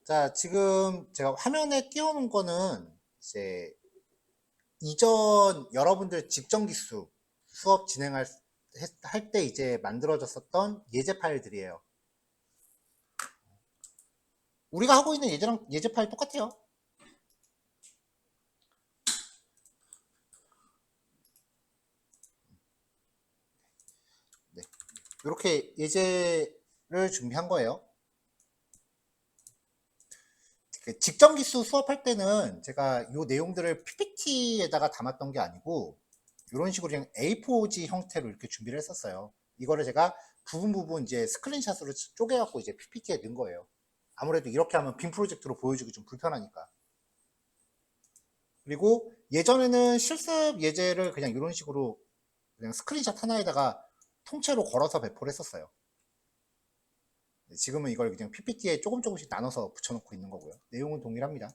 자, 지금 제가 화면에 띄워놓은 거는 이제 이전 여러분들 직전기수 수업 진행할 할 때 이제 만들어졌었던 예제 파일들이에요. 우리가 하고 있는 예제랑 예제 파일 똑같아요. 네. 이렇게 예제를 준비한 거예요. 그 직전기수 수업할 때는 제가 이 내용들을 PPT에다가 담았던 게 아니고 이런 식으로 그냥 A4지 형태로 이렇게 준비를 했었어요. 이거를 제가 부분 이제 스크린샷으로 쪼개갖고 이제 PPT에 넣은 거예요. 아무래도 이렇게 하면 빔 프로젝트로 보여주기 좀 불편하니까. 그리고 예전에는 실습 예제를 그냥 이런 식으로 그냥 스크린샷 하나에다가 통째로 걸어서 배포를 했었어요. 지금은 이걸 그냥 PPT에 조금씩 나눠서 붙여놓고 있는 거고요. 내용은 동일합니다.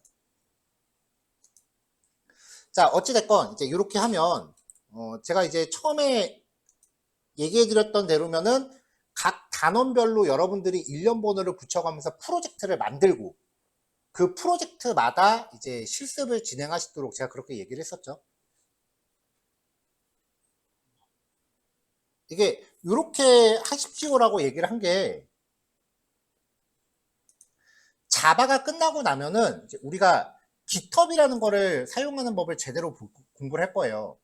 자, 어찌됐건 이제 이렇게 하면 제가 이제 처음에 얘기해드렸던 대로면은 각 단원별로 여러분들이 일련 번호를 붙여가면서 프로젝트를 만들고 그 프로젝트마다 이제 실습을 진행하시도록 제가 그렇게 얘기를 했었죠. 이게 이렇게 하십시오라고 얘기를 한 게 자바가 끝나고 나면은 이제 우리가 GitHub이라는 거를 사용하는 법을 제대로 공부를 할 거예요.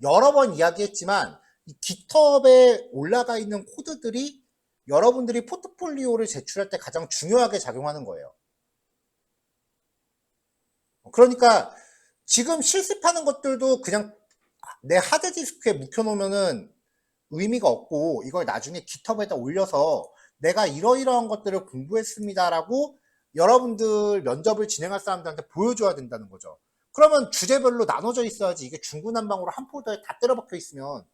여러 번 이야기했지만 이 GitHub에 올라가 있는 코드들이 여러분들이 포트폴리오를 제출할 때 가장 중요하게 작용하는 거예요. 그러니까 지금 실습하는 것들도 그냥 내 하드디스크에 묵혀놓으면은 의미가 없고 이걸 나중에 GitHub에다 올려서 내가 이러이러한 것들을 공부했습니다라고 여러분들 면접을 진행할 사람들한테 보여줘야 된다는 거죠. 그러면 주제별로 나눠져 있어야지. 이게 중구난방으로 한 폴더에 다 때려박혀 있으면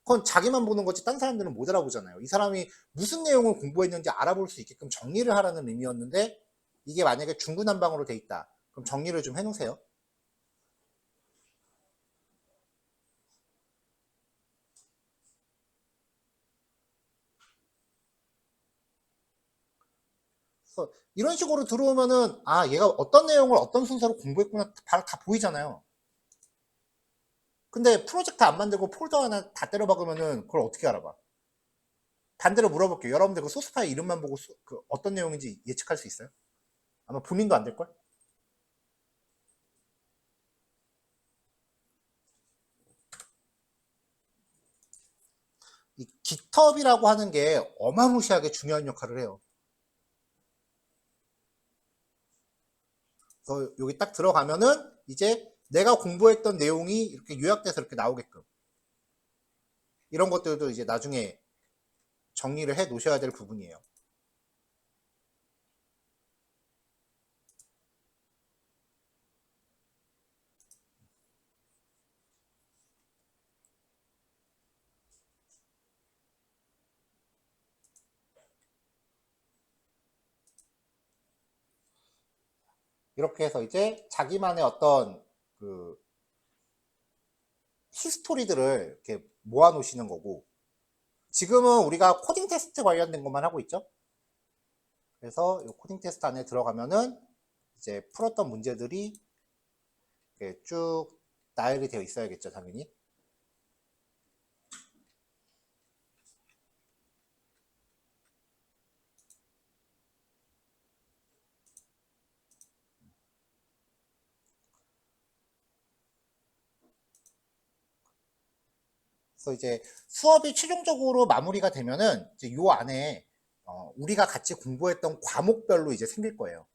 그건 자기만 보는 거지 딴 사람들은 못 알아보잖아요. 이 사람이 무슨 내용을 공부했는지 알아볼 수 있게끔 정리를 하라는 의미였는데 이게 만약에 중구난방으로 돼 있다. 그럼 정리를 좀 해놓으세요. 그래서 이런 식으로 들어오면은 아 얘가 어떤 내용을 어떤 순서로 공부했구나 바로 다 보이잖아요. 근데 프로젝트 안 만들고 폴더 하나 다 때려박으면은 그걸 어떻게 알아봐? 반대로 물어볼게요. 여러분들 그 소스 파일 이름만 보고 그 어떤 내용인지 예측할 수 있어요? 아마 본인도 안 될걸? 이 GitHub이라고 하는 게 어마무시하게 중요한 역할을 해요. 그래서 여기 딱 들어가면은 이제 내가 공부했던 내용이 이렇게 요약돼서 이렇게 나오게끔 이런 것들도 이제 나중에 정리를 해 놓으셔야 될 부분이에요. 이렇게 해서 이제 자기만의 어떤 그 히스토리들을 이렇게 모아 놓으시는 거고 지금은 우리가 코딩 테스트 관련된 것만 하고 있죠. 그래서 이 코딩 테스트 안에 들어가면은 이제 풀었던 문제들이 이렇게 쭉 나열이 되어 있어야겠죠, 당연히. 그래서 이제 수업이 최종적으로 마무리가 되면은 이제 요 안에 우리가 같이 공부했던 과목별로 이제 생길 거예요.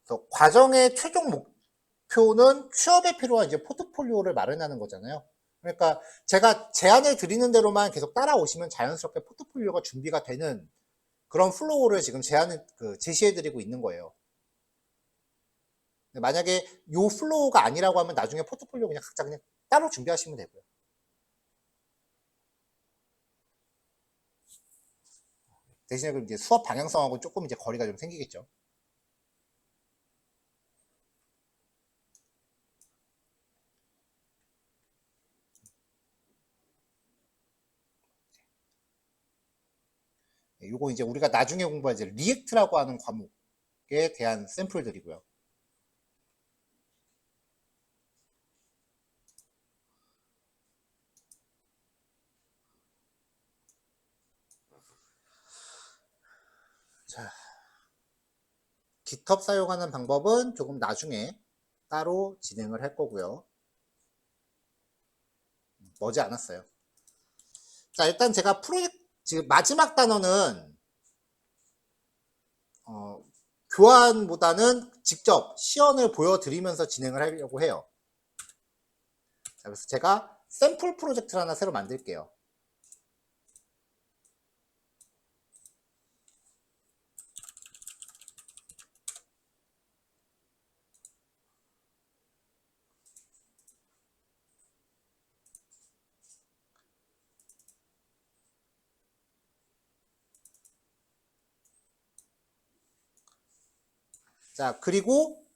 그래서 과정의 최종 목표는 취업에 필요한 이제 포트폴리오를 마련하는 거잖아요. 그러니까 제가 제안을 드리는 대로만 계속 따라오시면 자연스럽게 포트폴리오가 준비가 되는 그런 플로우를 지금 제시해드리고 있는 거예요. 만약에 요 플로우가 아니라고 하면 나중에 포트폴리오 그냥 각자 그냥 따로 준비하시면 되고요. 대신에 이제 수업 방향성하고 조금 이제 거리가 좀 생기겠죠. 요거 이제 우리가 나중에 공부할 이제 리액트라고 하는 과목에 대한 샘플들이고요. 자, GitHub 사용하는 방법은 조금 나중에 따로 진행을 할 거고요. 머지 않았어요. 자, 일단 제가 프로젝트 지금 마지막 단어는 교환보다는 직접 시연을 보여드리면서 진행을 하려고 해요. 자, 그래서 제가 샘플 프로젝트를 하나 새로 만들게요. 자, 그리고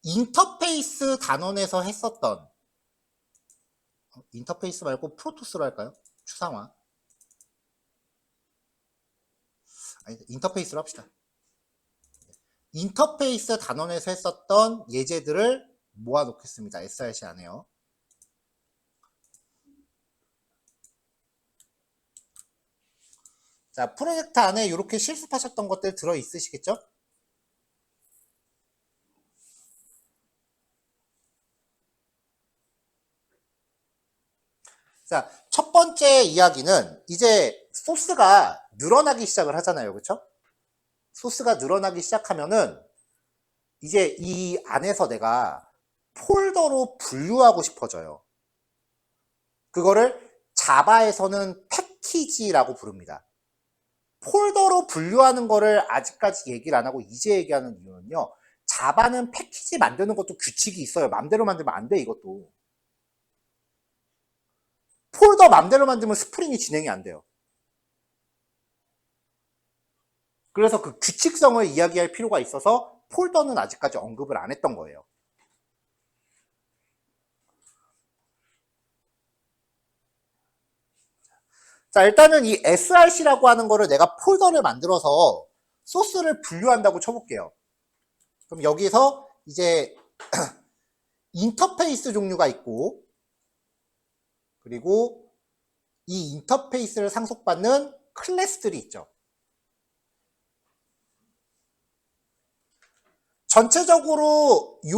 인터페이스 단원에서 했었던 인터페이스 말고 프로토스로 할까요? 추상화. 아니, 인터페이스로 합시다. 인터페이스 단원에서 했었던 예제들을 모아 놓겠습니다. src 안에요. 자, 프로젝트 안에 이렇게 실습하셨던 것들 들어 있으시겠죠? 자, 첫 번째 이야기는 이제 소스가 늘어나기 시작을 하잖아요. 그렇죠? 소스가 늘어나기 시작하면은 이제 이 안에서 내가 폴더로 분류하고 싶어져요. 그거를 자바에서는 패키지라고 부릅니다. 폴더로 분류하는 거를 아직까지 얘기를 안 하고 이제 얘기하는 이유는요. 자바는 패키지 만드는 것도 규칙이 있어요. 맘대로 만들면 안 돼, 이것도. 폴더 맘대로 만들면 스프링이 진행이 안 돼요. 그래서 그 규칙성을 이야기할 필요가 있어서 폴더는 아직까지 언급을 안 했던 거예요. 자, 일단은 이 src라고 하는 거를 내가 폴더를 만들어서 소스를 분류한다고 쳐볼게요. 그럼 여기서 이제 인터페이스 종류가 있고, 그리고 이 인터페이스를 상속받는 클래스들이 있죠. 전체적으로 이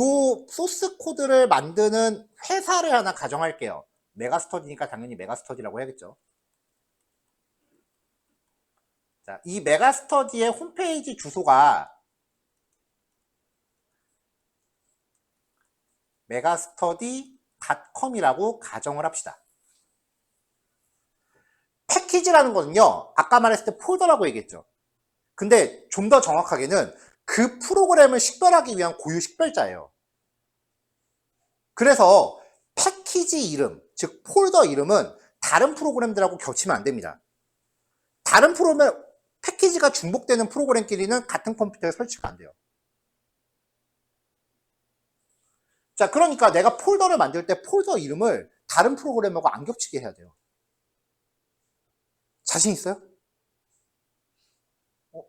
소스 코드를 만드는 회사를 하나 가정할게요. 메가스터디니까 당연히 메가스터디라고 해야겠죠. 자, 이 메가스터디의 홈페이지 주소가 megastudy.com이라고 가정을 합시다. 패키지라는 거는요, 아까 말했을 때 폴더라고 얘기했죠. 근데 좀 더 정확하게는 그 프로그램을 식별하기 위한 고유 식별자예요. 그래서 패키지 이름, 즉 폴더 이름은 다른 프로그램들하고 겹치면 안 됩니다. 다른 프로그램, 패키지가 중복되는 프로그램끼리는 같은 컴퓨터에 설치가 안 돼요. 자, 그러니까 내가 폴더를 만들 때 폴더 이름을 다른 프로그램하고 안 겹치게 해야 돼요. 자신 있어요?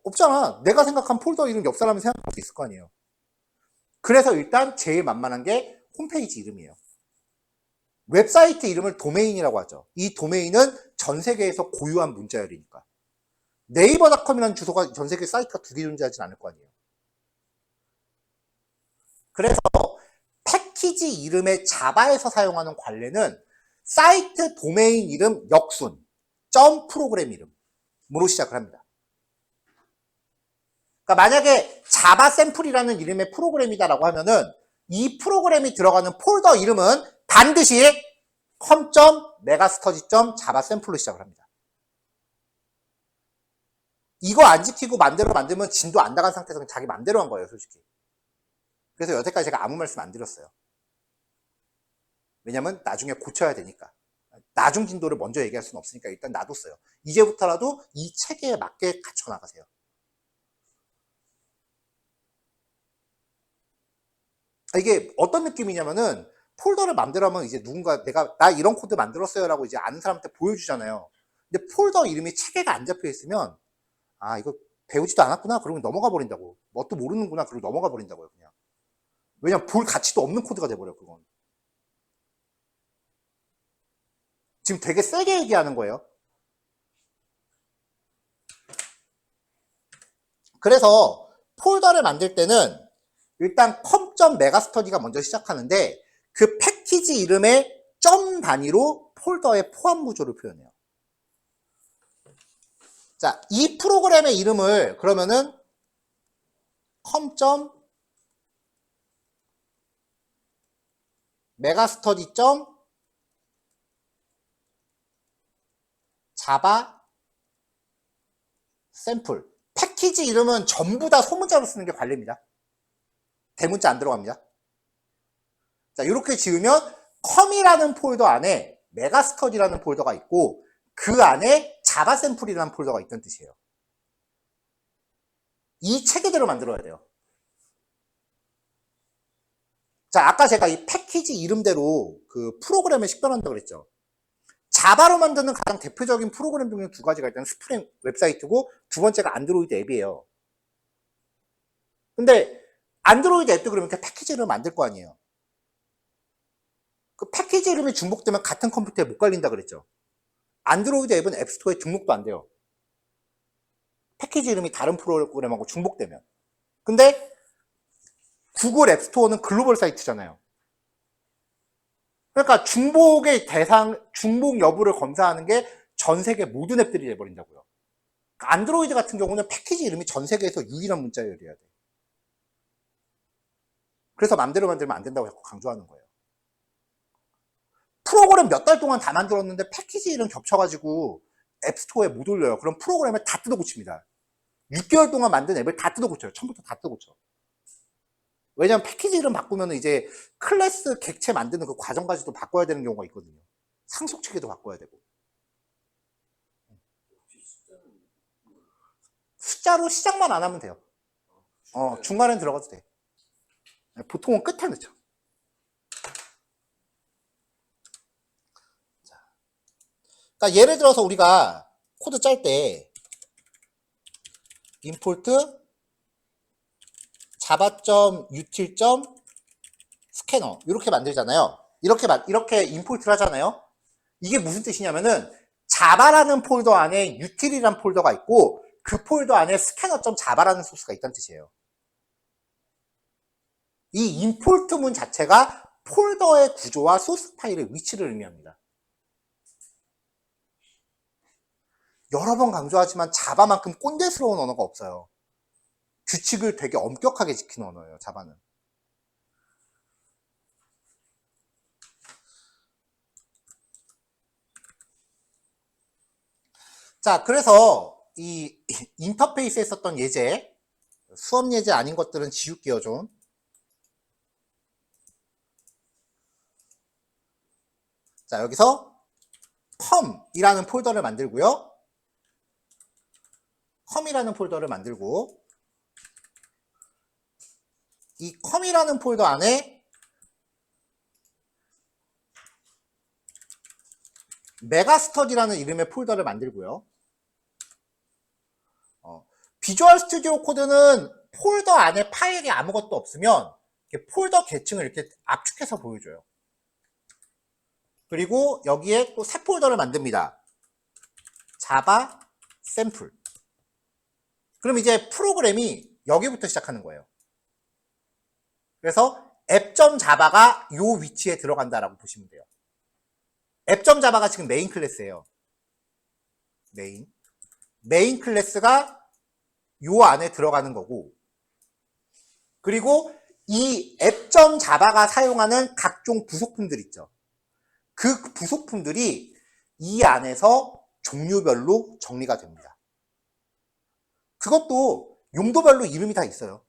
없잖아. 내가 생각한 폴더 이름 옆 사람이 생각할 수 있을 거 아니에요. 그래서 일단 제일 만만한 게 홈페이지 이름이에요. 웹사이트 이름을 도메인이라고 하죠. 이 도메인은 전 세계에서 고유한 문자열이니까. 네이버닷컴이라는 주소가 전 세계 사이트가 두 개 존재하진 않을 거 아니에요. 그래서 패키지 이름의 자바에서 사용하는 관례는 사이트 도메인 이름 역순, 점 프로그램 이름으로 시작을 합니다. 그러니까 만약에 자바 샘플이라는 이름의 프로그램이다라고 하면은 이 프로그램이 들어가는 폴더 이름은 반드시 com.megastudy.java 샘플로 시작을 합니다. 이거 안 지키고 맘대로 만들면 진도 안 나간 상태에서 그냥 자기 맘대로 한 거예요, 솔직히. 그래서 여태까지 제가 아무 말씀 안 드렸어요. 왜냐면 나중에 고쳐야 되니까. 나중 진도를 먼저 얘기할 수는 없으니까 일단 놔뒀어요. 이제부터라도 이 체계에 맞게 갖춰 나가세요. 이게 어떤 느낌이냐면은 폴더를 맘대로 하면 이제 누군가 나 이런 코드 만들었어요 라고 이제 아는 사람한테 보여주잖아요. 근데 폴더 이름이 체계가 안 잡혀 있으면 아 이거 배우지도 않았구나 그러고 넘어가 버린다고. 뭣도 모르는구나 그러고 넘어가 버린다고요 그냥. 왜냐면 볼 가치도 없는 코드가 돼버려 그건. 지금 되게 세게 얘기하는 거예요. 그래서 폴더를 만들 때는 일단 com.megastudy가 먼저 시작하는데 그 패키지 이름의 점 단위로 폴더의 포함 구조를 표현해요. 자, 이 프로그램의 이름을 그러면은 com.megastudy.java 샘플. 패키지 이름은 전부 다 소문자로 쓰는 게 관리입니다. 대문자 안 들어갑니다. 자, 이렇게 지으면 com이라는 폴더 안에 메가스터디라는 폴더가 있고 그 안에 자바 샘플이라는 폴더가 있다는 뜻이에요. 이 체계대로 만들어야 돼요. 자, 아까 제가 이 패키지 이름대로 그 프로그램을 식별한다고 그랬죠. 자바로 만드는 가장 대표적인 프로그램 중에 두 가지가 일단 스프링 웹사이트고 두 번째가 안드로이드 앱이에요. 근데 안드로이드 앱도 그러면 패키지 이름을 만들 거 아니에요. 그 패키지 이름이 중복되면 같은 컴퓨터에 못 걸린다 그랬죠. 안드로이드 앱은 앱스토어에 등록도 안 돼요. 패키지 이름이 다른 프로그램하고 중복되면. 근데 구글 앱스토어는 글로벌 사이트잖아요. 그러니까 중복의 대상, 중복 여부를 검사하는 게 전 세계 모든 앱들이 돼버린다고요. 그러니까 안드로이드 같은 경우는 패키지 이름이 전 세계에서 유일한 문자열이어야 돼. 그래서 맘대로 만들면 안 된다고 자꾸 강조하는 거예요. 프로그램 몇 달 동안 다 만들었는데 패키지 이름 겹쳐가지고 앱스토어에 못 올려요. 그럼 프로그램을 다 뜯어 고칩니다. 6개월 동안 만든 앱을 다 뜯어 고쳐요. 처음부터 다 뜯어 고쳐. 왜냐면 패키지 이름 바꾸면 이제 클래스 객체 만드는 그 과정까지도 바꿔야 되는 경우가 있거든요. 상속 체계도 바꿔야 되고. 숫자로 시작만 안 하면 돼요. 중간엔 들어가도 돼. 보통은 끝에 넣죠. 그러니까 예를 들어서 우리가 코드 짤 때 import java.util.scanner 이렇게 만들잖아요. 이렇게 임포트를 하잖아요. 이게 무슨 뜻이냐면은 자바라는 폴더 안에 util이라는 폴더가 있고 그 폴더 안에 scanner.java라는 소스가 있다는 뜻이에요. 이 임포트문 자체가 폴더의 구조와 소스 파일의 위치를 의미합니다. 여러 번 강조하지만 자바만큼 꼰대스러운 언어가 없어요. 규칙을 되게 엄격하게 지키는 언어예요, 자바는. 자, 그래서 이 인터페이스에 썼던 예제, 수업 예제 아닌 것들은 지울게요, 좀. 자, 여기서 com이라는 폴더를 만들고요. com이라는 폴더를 만들고 이 com이라는 폴더 안에 메가스터디라는 이름의 폴더를 만들고요. 비주얼 스튜디오 코드는 폴더 안에 파일이 아무것도 없으면 폴더 계층을 이렇게 압축해서 보여줘요. 그리고 여기에 또 새 폴더를 만듭니다. 자바 샘플. 그럼 이제 프로그램이 여기부터 시작하는 거예요. 그래서 app.java가 요 위치에 들어간다라고 보시면 돼요. app.java가 지금 메인 클래스예요. 메인 클래스가 요 안에 들어가는 거고, 그리고 이 app.java가 사용하는 각종 부속품들 있죠. 그 부속품들이 이 안에서 종류별로 정리가 됩니다. 그것도 용도별로 이름이 다 있어요.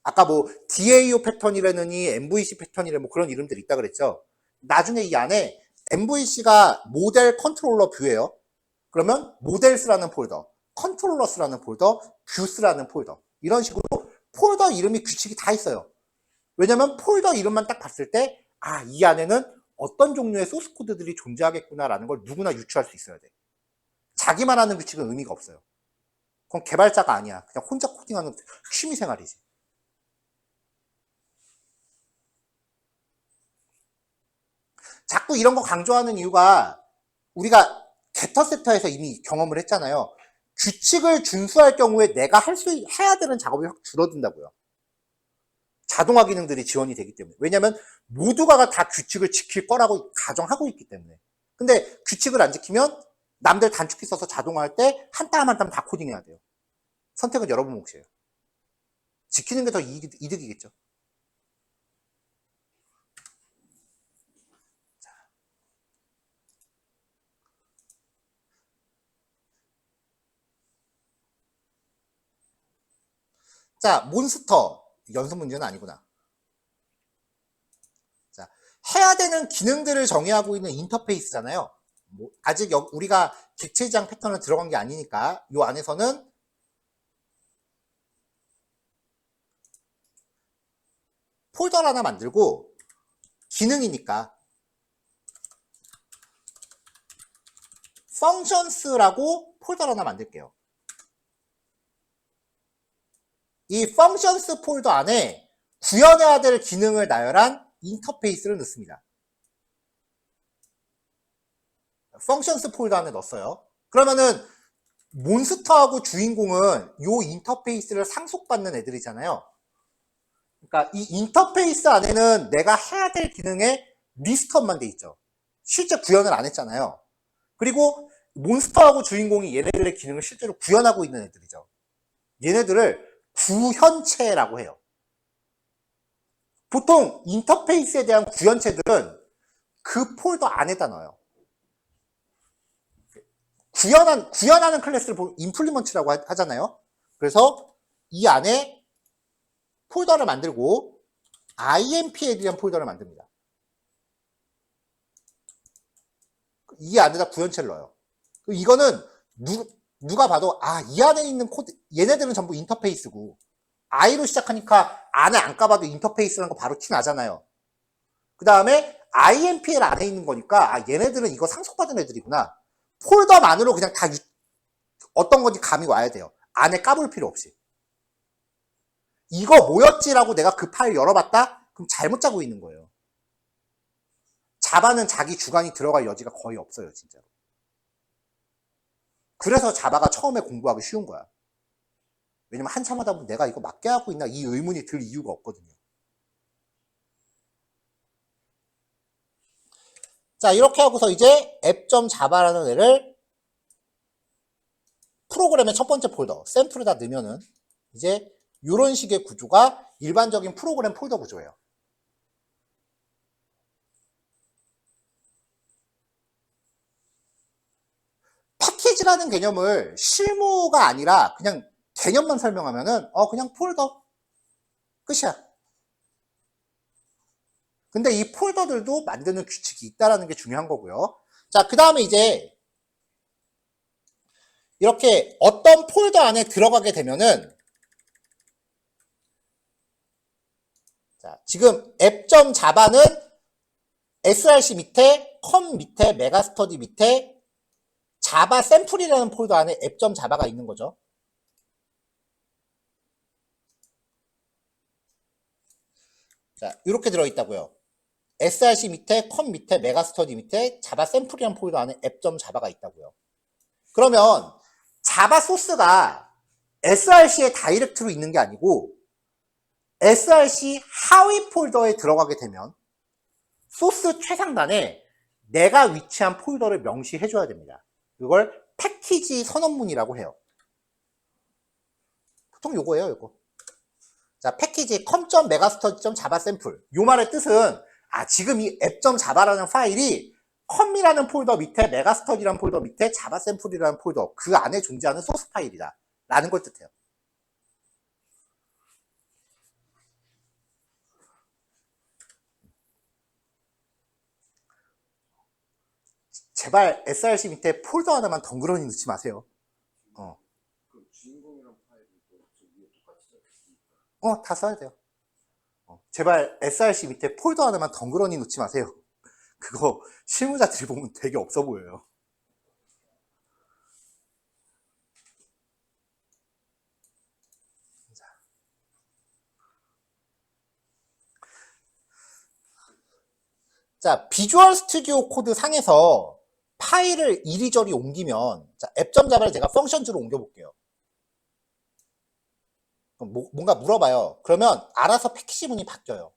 아까 뭐 DAO 패턴이라느니 MVC 패턴이라 뭐 그런 이름들이 있다 그랬죠. 나중에 이 안에 MVC가 모델 컨트롤러 뷰예요. 그러면 모델스라는 폴더, 컨트롤러스라는 폴더, 뷰스라는 폴더, 이런 식으로 폴더 이름이 규칙이 다 있어요. 왜냐면 폴더 이름만 딱 봤을 때 이 안에는 어떤 종류의 소스 코드들이 존재하겠구나라는 걸 누구나 유추할 수 있어야 돼. 자기만 하는 규칙은 의미가 없어요. 그건 개발자가 아니야. 그냥 혼자 코딩하는 취미생활이지. 자꾸 이런 거 강조하는 이유가 우리가 게터세터에서 이미 경험을 했잖아요. 규칙을 준수할 경우에 내가 해야 되는 작업이 확 줄어든다고요. 자동화 기능들이 지원이 되기 때문에. 왜냐면 모두가 다 규칙을 지킬 거라고 가정하고 있기 때문에. 근데 규칙을 안 지키면 남들 단축키 써서 자동화할 때 한 땀 한 땀 다 코딩해야 돼요. 선택은 여러분 몫이에요. 지키는 게 더 이득이겠죠. 자, 몬스터. 연습 문제는 아니구나. 자, 해야 되는 기능들을 정의하고 있는 인터페이스잖아요. 아직 우리가 객체지향 패턴을 들어간 게 아니니까 이 안에서는 폴더를 하나 만들고 기능이니까 functions라고 폴더를 하나 만들게요. 이 functions 폴더 안에 구현해야 될 기능을 나열한 인터페이스를 넣습니다. functions 폴더 안에 넣었어요. 그러면은 몬스터하고 주인공은 이 인터페이스를 상속받는 애들이잖아요. 그러니까 이 인터페이스 안에는 내가 해야 될 기능의 리스트업만 돼 있죠. 실제 구현을 안 했잖아요. 그리고 몬스터하고 주인공이 얘네들의 기능을 실제로 구현하고 있는 애들이죠. 얘네들을 구현체라고 해요. 보통 인터페이스에 대한 구현체들은 그 폴더 안에다 넣어요. 구현하는 클래스를 임플리먼트라고 하잖아요. 그래서 이 안에 폴더를 만들고 IMP에 대한 폴더를 만듭니다. 이 안에다 구현체를 넣어요. 이거는 누가 봐도 이 안에 있는 코드, 얘네들은 전부 인터페이스고 I로 시작하니까 안에 안 까봐도 인터페이스라는 거 바로 티 나잖아요. 그 다음에 IMPL 안에 있는 거니까 얘네들은 이거 상속받은 애들이구나. 폴더만으로 그냥 다 어떤 건지 감이 와야 돼요. 안에 까볼 필요 없이. 이거 뭐였지라고 내가 그 파일 열어봤다? 그럼 잘못 짜고 있는 거예요. 자바는 자기 주관이 들어갈 여지가 거의 없어요, 진짜로. 그래서 자바가 처음에 공부하기 쉬운 거야. 왜냐면 한참 하다 보면 내가 이거 맞게 하고 있나 이 의문이 들 이유가 없거든요. 자, 이렇게 하고서 이제 app.java라는 애를 프로그램의 첫 번째 폴더, 샘플에다 넣으면은 이제 이런 식의 구조가 일반적인 프로그램 폴더 구조예요. 패키지라는 개념을 실무가 아니라 그냥 개념만 설명하면은 그냥 폴더 끝이야. 근데 이 폴더들도 만드는 규칙이 있다라는 게 중요한 거고요. 자, 그 다음에 이제 이렇게 어떤 폴더 안에 들어가게 되면은 자, 지금 app.java는 src 밑에 컴 밑에 메가스터디 밑에 자바 샘플이라는 폴더 안에 app.java가 있는 거죠. 자, 이렇게 들어있다고요. src 밑에 컴 밑에 메가스터디 밑에 자바 샘플이라는 폴더 안에 app.java가 있다고요. 그러면 자바 소스가 src에 다이렉트로 있는 게 아니고 src 하위 폴더에 들어가게 되면 소스 최상단에 내가 위치한 폴더를 명시해 줘야 됩니다. 이걸 패키지 선언문이라고 해요. 보통 요거예요, 요거. 자, 패키지 com.megastudy.java 샘플. 요 말의 뜻은 지금 이 app.java라는 파일이 컴이라는 폴더 밑에 메가스터디라는 폴더 밑에 자바 샘플이라는 폴더 그 안에 존재하는 소스 파일이다 라는 걸 뜻해요. 제발 src 밑에 폴더 하나만 덩그러니 넣지 마세요. 그 주인공이란 파일을 또 위에 똑같이 써있으니까. 다 써야 돼요. 제발 src 밑에 폴더 하나만 덩그러니 넣지 마세요. 그거 실무자들이 보면 되게 없어 보여요. 자, 비주얼 스튜디오 코드 상에서 파일을 이리저리 옮기면, 자, 앱.자바를 제가 펑션즈로 옮겨볼게요. 그럼 뭔가 물어봐요. 그러면 알아서 패키지 문이 바뀌어요.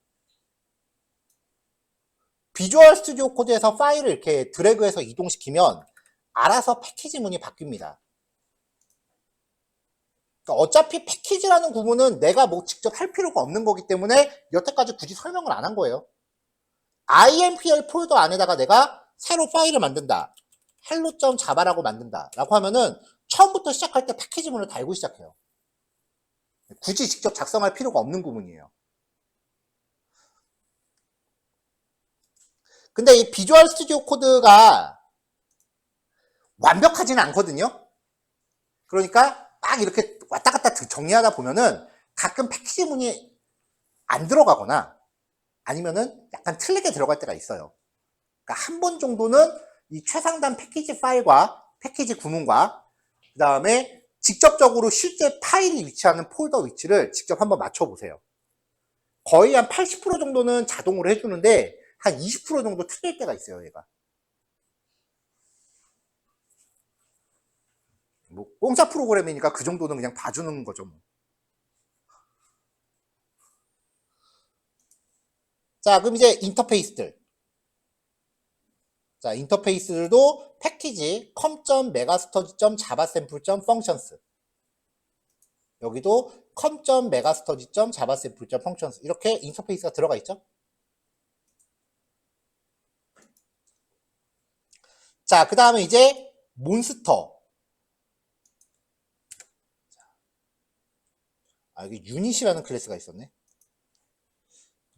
비주얼 스튜디오 코드에서 파일을 이렇게 드래그해서 이동시키면 알아서 패키지 문이 바뀝니다. 그러니까 어차피 패키지라는 구문은 내가 뭐 직접 할 필요가 없는 거기 때문에 여태까지 굳이 설명을 안 한 거예요. IMPL 폴더 안에다가 내가 새로 파일을 만든다. hello.java라고 만든다. 라고 하면은 처음부터 시작할 때 패키지문을 달고 시작해요. 굳이 직접 작성할 필요가 없는 구문이에요. 근데 이 비주얼 스튜디오 코드가 완벽하지는 않거든요. 그러니까 막 이렇게 왔다 갔다 정리하다 보면은 가끔 패키지문이 안 들어가거나 아니면은 약간 틀리게 들어갈 때가 있어요. 그러니까 한 번 정도는 이 최상단 패키지 파일과 패키지 구문과 그 다음에 직접적으로 실제 파일이 위치하는 폴더 위치를 직접 한번 맞춰보세요. 거의 한 80% 정도는 자동으로 해주는데 한 20% 정도 틀릴 때가 있어요, 얘가. 뭐 공짜 프로그램이니까 그 정도는 그냥 봐주는 거죠. 뭐. 자, 그럼 이제 인터페이스들. 자, 인터페이스들도 패키지 com.megastudy.javasample.functions 여기도 com.megastudy.javasample.functions 이렇게 인터페이스가 들어가 있죠. 자, 그 다음에 이제 몬스터. 아, 여기 유닛이라는 클래스가 있었네.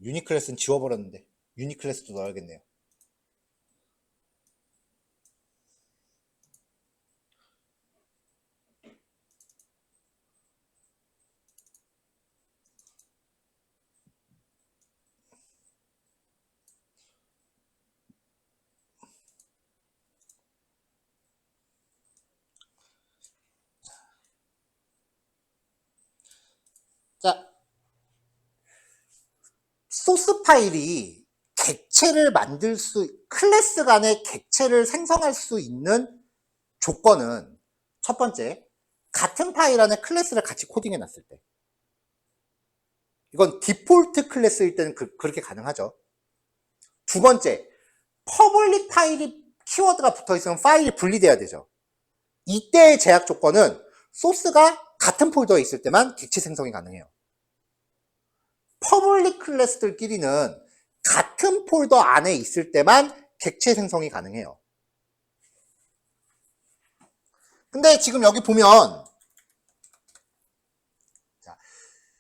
유닛 클래스는 지워버렸는데 유닛 클래스도 넣어야겠네요. 자, 소스 파일이 객체를 만들 클래스 간의 객체를 생성할 수 있는 조건은 첫 번째, 같은 파일 안에 클래스를 같이 코딩해 놨을 때. 이건 디폴트 클래스일 때는 그렇게 가능하죠. 두 번째, 퍼블릭 파일이 키워드가 붙어 있으면 파일이 분리돼야 되죠. 이때의 제약 조건은 소스가 같은 폴더에 있을 때만 객체 생성이 가능해요. 퍼블릭 클래스들끼리는 같은 폴더 안에 있을 때만 객체 생성이 가능해요. 근데 지금 여기 보면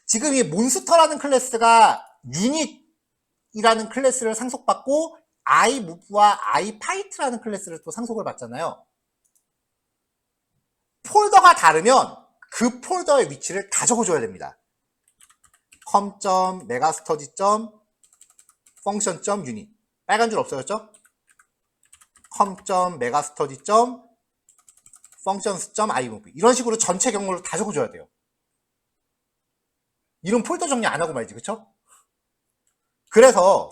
지금 이 몬스터라는 클래스가 유닛이라는 클래스를 상속받고 iMove와 iFight라는 클래스를 또 상속을 받잖아요. 폴더가 다르면 그 폴더의 위치를 다 적어줘야 됩니다. com.megastudy.function.unit 빨간 줄 없어졌죠? com.megastudy.functions.imove 이런 식으로 전체 경로를 다 적어줘야 돼요. 이런 폴더 정리 안 하고 말지, 그쵸? 그래서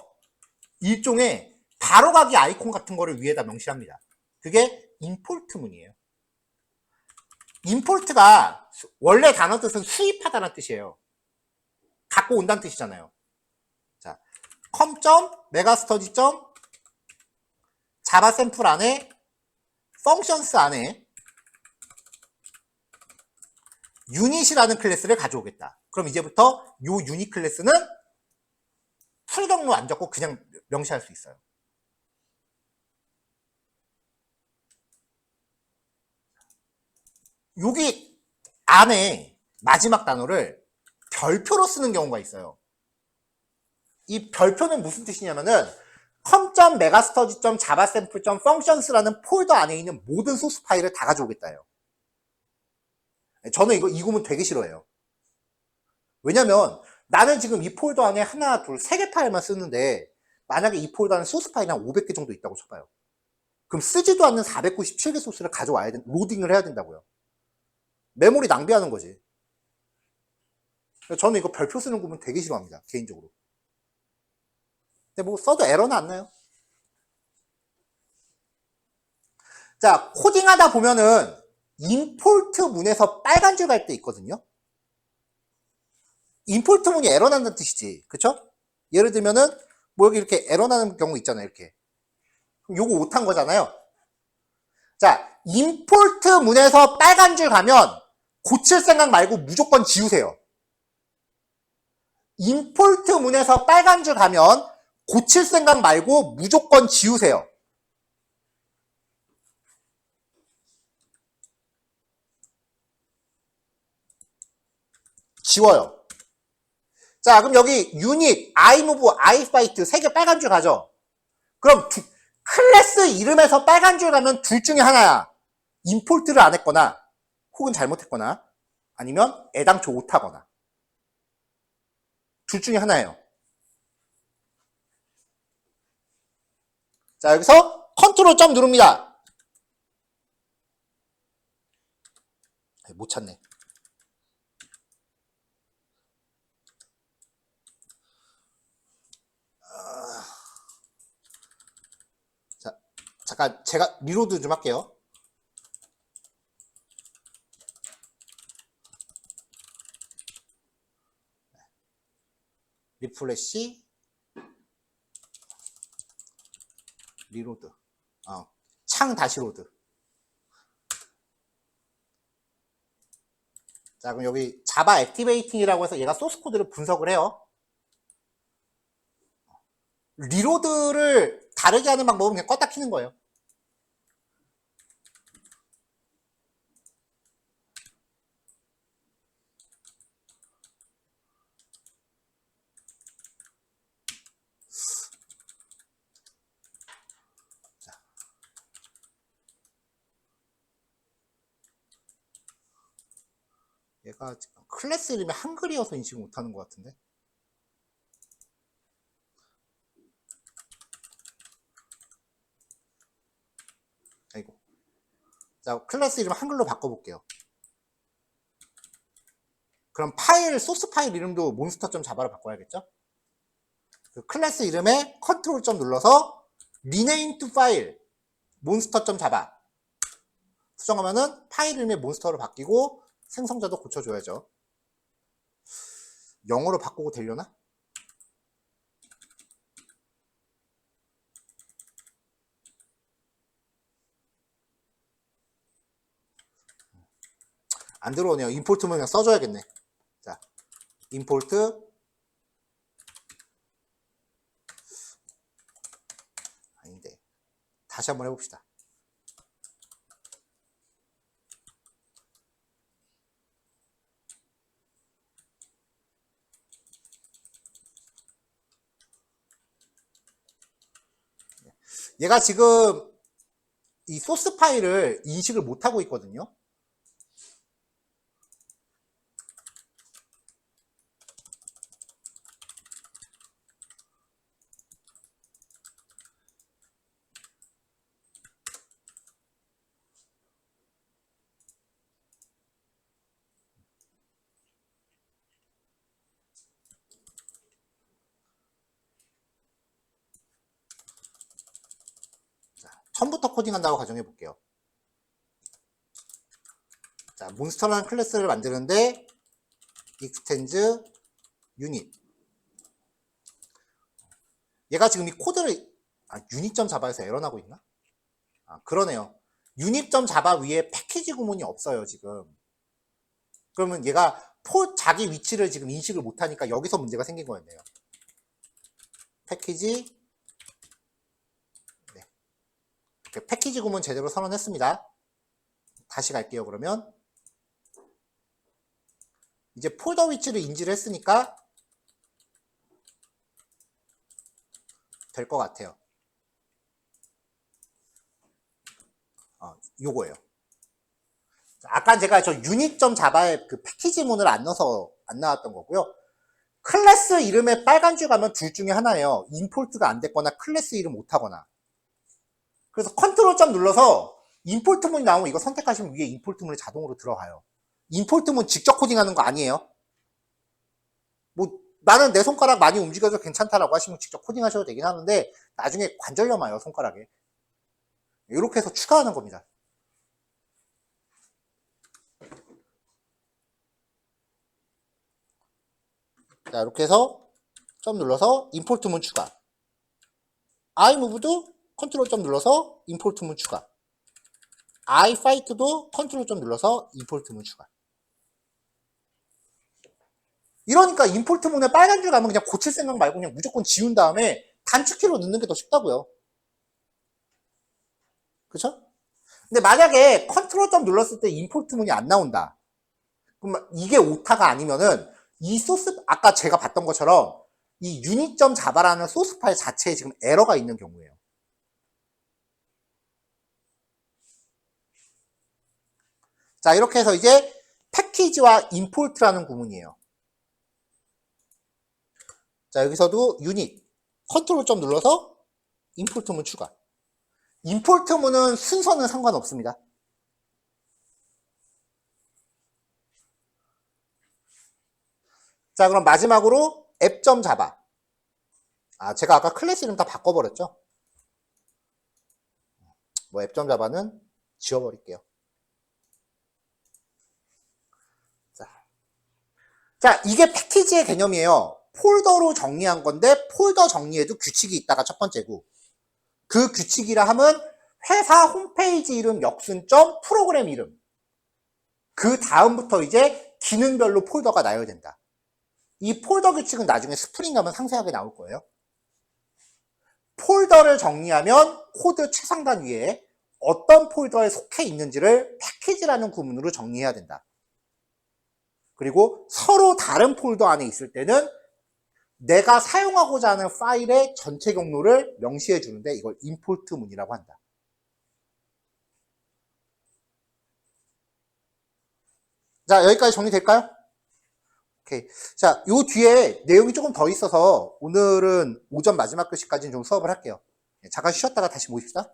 일종의 바로가기 아이콘 같은 거를 위에다 명시합니다. 그게 임포트문이에요. 임포트가 원래 단어 뜻은 수입하다는 뜻이에요. 갖고 온다는 뜻이잖아요. 자, com.megastudy.javasample 안에 functions 안에 유닛이라는 클래스를 가져오겠다. 그럼 이제부터 요 유닛 클래스는 풀 경로 안 적고 그냥 명시할 수 있어요. 여기 안에 마지막 단어를 별표로 쓰는 경우가 있어요. 이 별표는 무슨 뜻이냐면은 com.megastudy.javasample.functions라는 폴더 안에 있는 모든 소스 파일을 다 가져오겠다요. 저는 이 구문 되게 싫어해요. 왜냐면 나는 지금 이 폴더 안에 하나, 둘, 세 개 파일만 쓰는데 만약에 이 폴더는 소스 파일이 한 500개 정도 있다고 쳐봐요. 그럼 쓰지도 않는 497개 소스를 가져와야 로딩을 해야 된다고요. 메모리 낭비하는 거지. 저는 이거 별표 쓰는 부분 되게 싫어합니다, 개인적으로. 근데 뭐 써도 에러는 안 나요. 자, 코딩하다 보면은 임포트 문에서 빨간 줄 갈 때 있거든요. 임포트 문이 에러 난다는 뜻이지, 그쵸? 예를 들면은 뭐 여기 이렇게 에러 나는 경우 있잖아요, 이렇게. 그럼 요거 오탄 거잖아요. 자, 임포트 문에서 빨간 줄 가면 고칠 생각 말고 무조건 지우세요. 임포트 문에서 빨간 줄 가면 고칠 생각 말고 무조건 지우세요. 지워요. 자, 그럼 여기 유닛, iMove, iFight 3개 빨간 줄 가죠? 그럼 클래스 이름에서 빨간 줄 가면 둘 중에 하나야. 임포트를 안 했거나 혹은 잘못했거나 아니면 애당초 오타거나. 둘 중에 하나예요. 자, 여기서 컨트롤 점 누릅니다. 못 찾네. 자, 잠깐 제가 리로드 좀 할게요. 리프레시, 리로드, 창 다시 로드. 자, 그럼 여기 자바 액티베이팅이라고 해서 얘가 소스 코드를 분석을 해요. 리로드를 다르게 하는 방법은 그냥 껐다 키는 거예요. 얘가 클래스 이름이 한글이어서 인식 못하는 것 같은데. 아이고. 자, 클래스 이름 한글로 바꿔볼게요. 그럼 파일, 소스 파일 이름도 몬스터.자바로 바꿔야겠죠? 그 클래스 이름에 컨트롤 점 눌러서 rename to file 몬스터.자바 수정하면은 파일 이름이 몬스터로 바뀌고 생성자도 고쳐줘야죠. 영어로 바꾸고 되려나? 안 들어오네요. 임포트면 그냥 써줘야겠네. 자, 임포트 아닌데 다시 한번 해봅시다. 얘가 지금 이 소스 파일을 인식을 못하고 있거든요. 처음부터 코딩한다고 가정해 볼게요. 자, 몬스터라는 클래스를 만드는데 extends unit. 얘가 지금 이 코드를 unit.java에서 에러 나고 있나? 그러네요. unit.java 위에 패키지 구문이 없어요, 지금. 그러면 얘가 자기 위치를 지금 인식을 못하니까 여기서 문제가 생긴 거였네요. 패키지, 네. 이렇게 패키지 구문 제대로 선언했습니다. 다시 갈게요, 그러면. 이제 폴더 위치를 인지를 했으니까 될 것 같아요. 요거예요. 아까 제가 저 unit.java에 그 패키지 문을 안 넣어서 안 나왔던 거고요. 클래스 이름에 빨간 줄 가면 둘 중에 하나예요. 임포트가 안 됐거나 클래스 이름 못하거나. 그래서 컨트롤 점 눌러서 임포트문이 나오면 이거 선택하시면 위에 임포트문이 자동으로 들어가요. 임포트문 직접 코딩하는 거 아니에요. 뭐 나는 내 손가락 많이 움직여서 괜찮다라고 하시면 직접 코딩하셔도 되긴 하는데 나중에 관절염 와요, 손가락에. 이렇게 해서 추가하는 겁니다. 자, 이렇게 해서 점 눌러서 임포트문 추가. iMove도 컨트롤 점 눌러서 임포트문 추가. iFight도 컨트롤 점 눌러서 임포트문 추가. 이러니까 임포트문에 빨간 줄 가면 그냥 고칠 생각 말고 그냥 무조건 지운 다음에 단축키로 넣는 게 더 쉽다고요. 그쵸? 근데 만약에 컨트롤 점 눌렀을 때 임포트문이 안 나온다. 그럼 이게 오타가 아니면은 이 소스, 아까 제가 봤던 것처럼 이 unit.java라는 소스 파일 자체에 지금 에러가 있는 경우예요. 자, 이렇게 해서 이제 패키지와 임포트라는 구문이에요. 자, 여기서도 유닛 컨트롤 점 눌러서 임포트문 추가. 임포트문은 순서는 상관없습니다. 자, 그럼 마지막으로 앱.java. 제가 아까 클래스 이름 다 바꿔버렸죠? 뭐 앱.java는 지워버릴게요. 자, 이게 패키지의 개념이에요. 폴더로 정리한 건데 폴더 정리에도 규칙이 있다가 첫 번째고, 그 규칙이라 함은 회사 홈페이지 이름 역순점 프로그램 이름, 그 다음부터 이제 기능별로 폴더가 나열야 된다. 이 폴더 규칙은 나중에 스프링 가면 상세하게 나올 거예요. 폴더를 정리하면 코드 최상단 위에 어떤 폴더에 속해 있는지를 패키지라는 구문으로 정리해야 된다. 그리고 서로 다른 폴더 안에 있을 때는 내가 사용하고자 하는 파일의 전체 경로를 명시해 주는데 이걸 임포트문이라고 한다. 자, 여기까지 정리될까요? 오케이. 자, 요 뒤에 내용이 조금 더 있어서 오늘은 오전 마지막 교시까지는 좀 수업을 할게요. 잠깐 쉬었다가 다시 모입시다.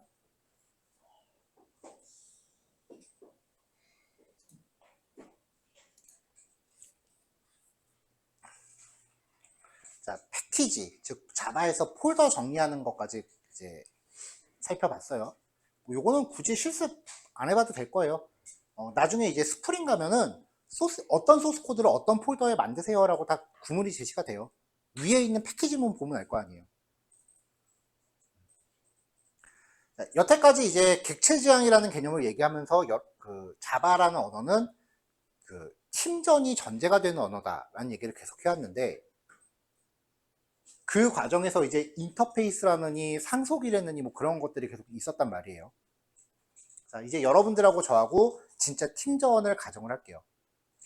자, 패키지, 즉 자바에서 폴더 정리하는 것까지 이제 살펴봤어요. 요거는 굳이 실습 안 해봐도 될 거예요. 나중에 이제 스프링 가면은 어떤 소스 코드를 어떤 폴더에 만드세요라고 다 구문이 제시가 돼요. 위에 있는 패키지문 보면 알 거 아니에요. 자, 여태까지 이제 객체 지향이라는 개념을 얘기하면서 자바라는 언어는 그 팀전이 전제가 되는 언어다라는 얘기를 계속 해왔는데, 그 과정에서 이제 인터페이스라느니 상속이라느니 뭐 그런 것들이 계속 있었단 말이에요. 자, 이제 여러분들하고 저하고 진짜 팀전을 가정을 할게요.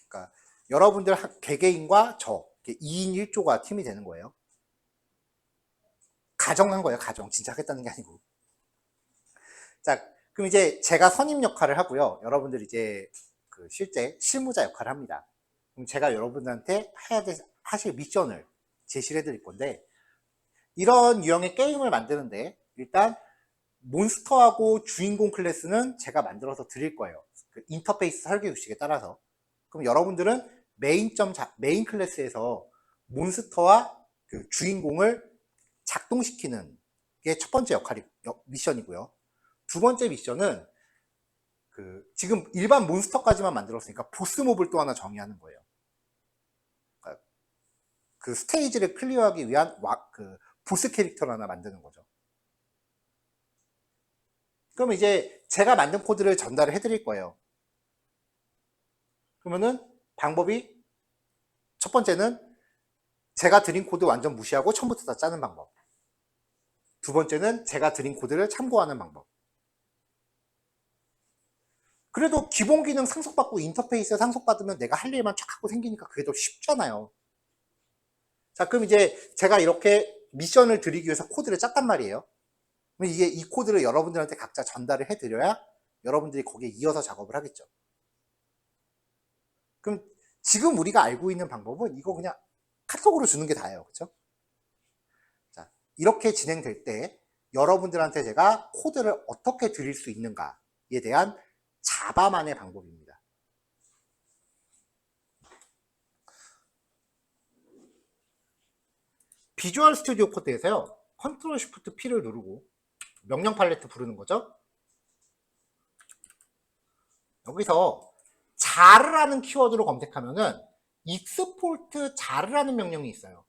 그러니까 여러분들 개개인과 저 2인 1조가 팀이 되는 거예요. 가정한 거예요. 가정. 진짜 하겠다는 게 아니고. 자, 그럼 이제 제가 선임 역할을 하고요. 여러분들 이제 그 실제 실무자 역할을 합니다. 그럼 제가 여러분들한테 하실 미션을 제시를 해드릴 건데, 이런 유형의 게임을 만드는데 일단 몬스터하고 주인공 클래스는 제가 만들어서 드릴 거예요. 그 인터페이스 설계 규칙에 따라서. 그럼 여러분들은 메인 클래스에서 몬스터와 그 주인공을 작동시키는 게 첫 번째 미션이고요. 두 번째 미션은 지금 일반 몬스터까지만 만들었으니까 보스 몹을 또 하나 정의하는 거예요. 그러니까 그 스테이지를 클리어하기 위한 보스 캐릭터를 하나 만드는 거죠. 그럼 이제 제가 만든 코드를 전달을 해드릴 거예요. 그러면은 방법이, 첫 번째는 제가 드린 코드 완전 무시하고 처음부터 다 짜는 방법. 두 번째는 제가 드린 코드를 참고하는 방법. 그래도 기본 기능 상속받고 인터페이스에 상속받으면 내가 할 일만 쫙 하고 생기니까 그게 더 쉽잖아요. 자, 그럼 이제 제가 이렇게 미션을 드리기 위해서 코드를 짰단 말이에요. 그럼 이 코드를 여러분들한테 각자 전달을 해드려야 여러분들이 거기에 이어서 작업을 하겠죠. 그럼 지금 우리가 알고 있는 방법은 이거 그냥 카톡으로 주는 게 다예요. 그렇죠? 자, 이렇게 진행될 때 여러분들한테 제가 코드를 어떻게 드릴 수 있는가에 대한 자바만의 방법입니다. 비주얼 스튜디오 코드에서요, 컨트롤 쉬프트 P를 누르고 명령 팔레트 부르는 거죠. 여기서 자르라는 키워드로 검색하면은 익스포트 자르라는 명령이 있어요.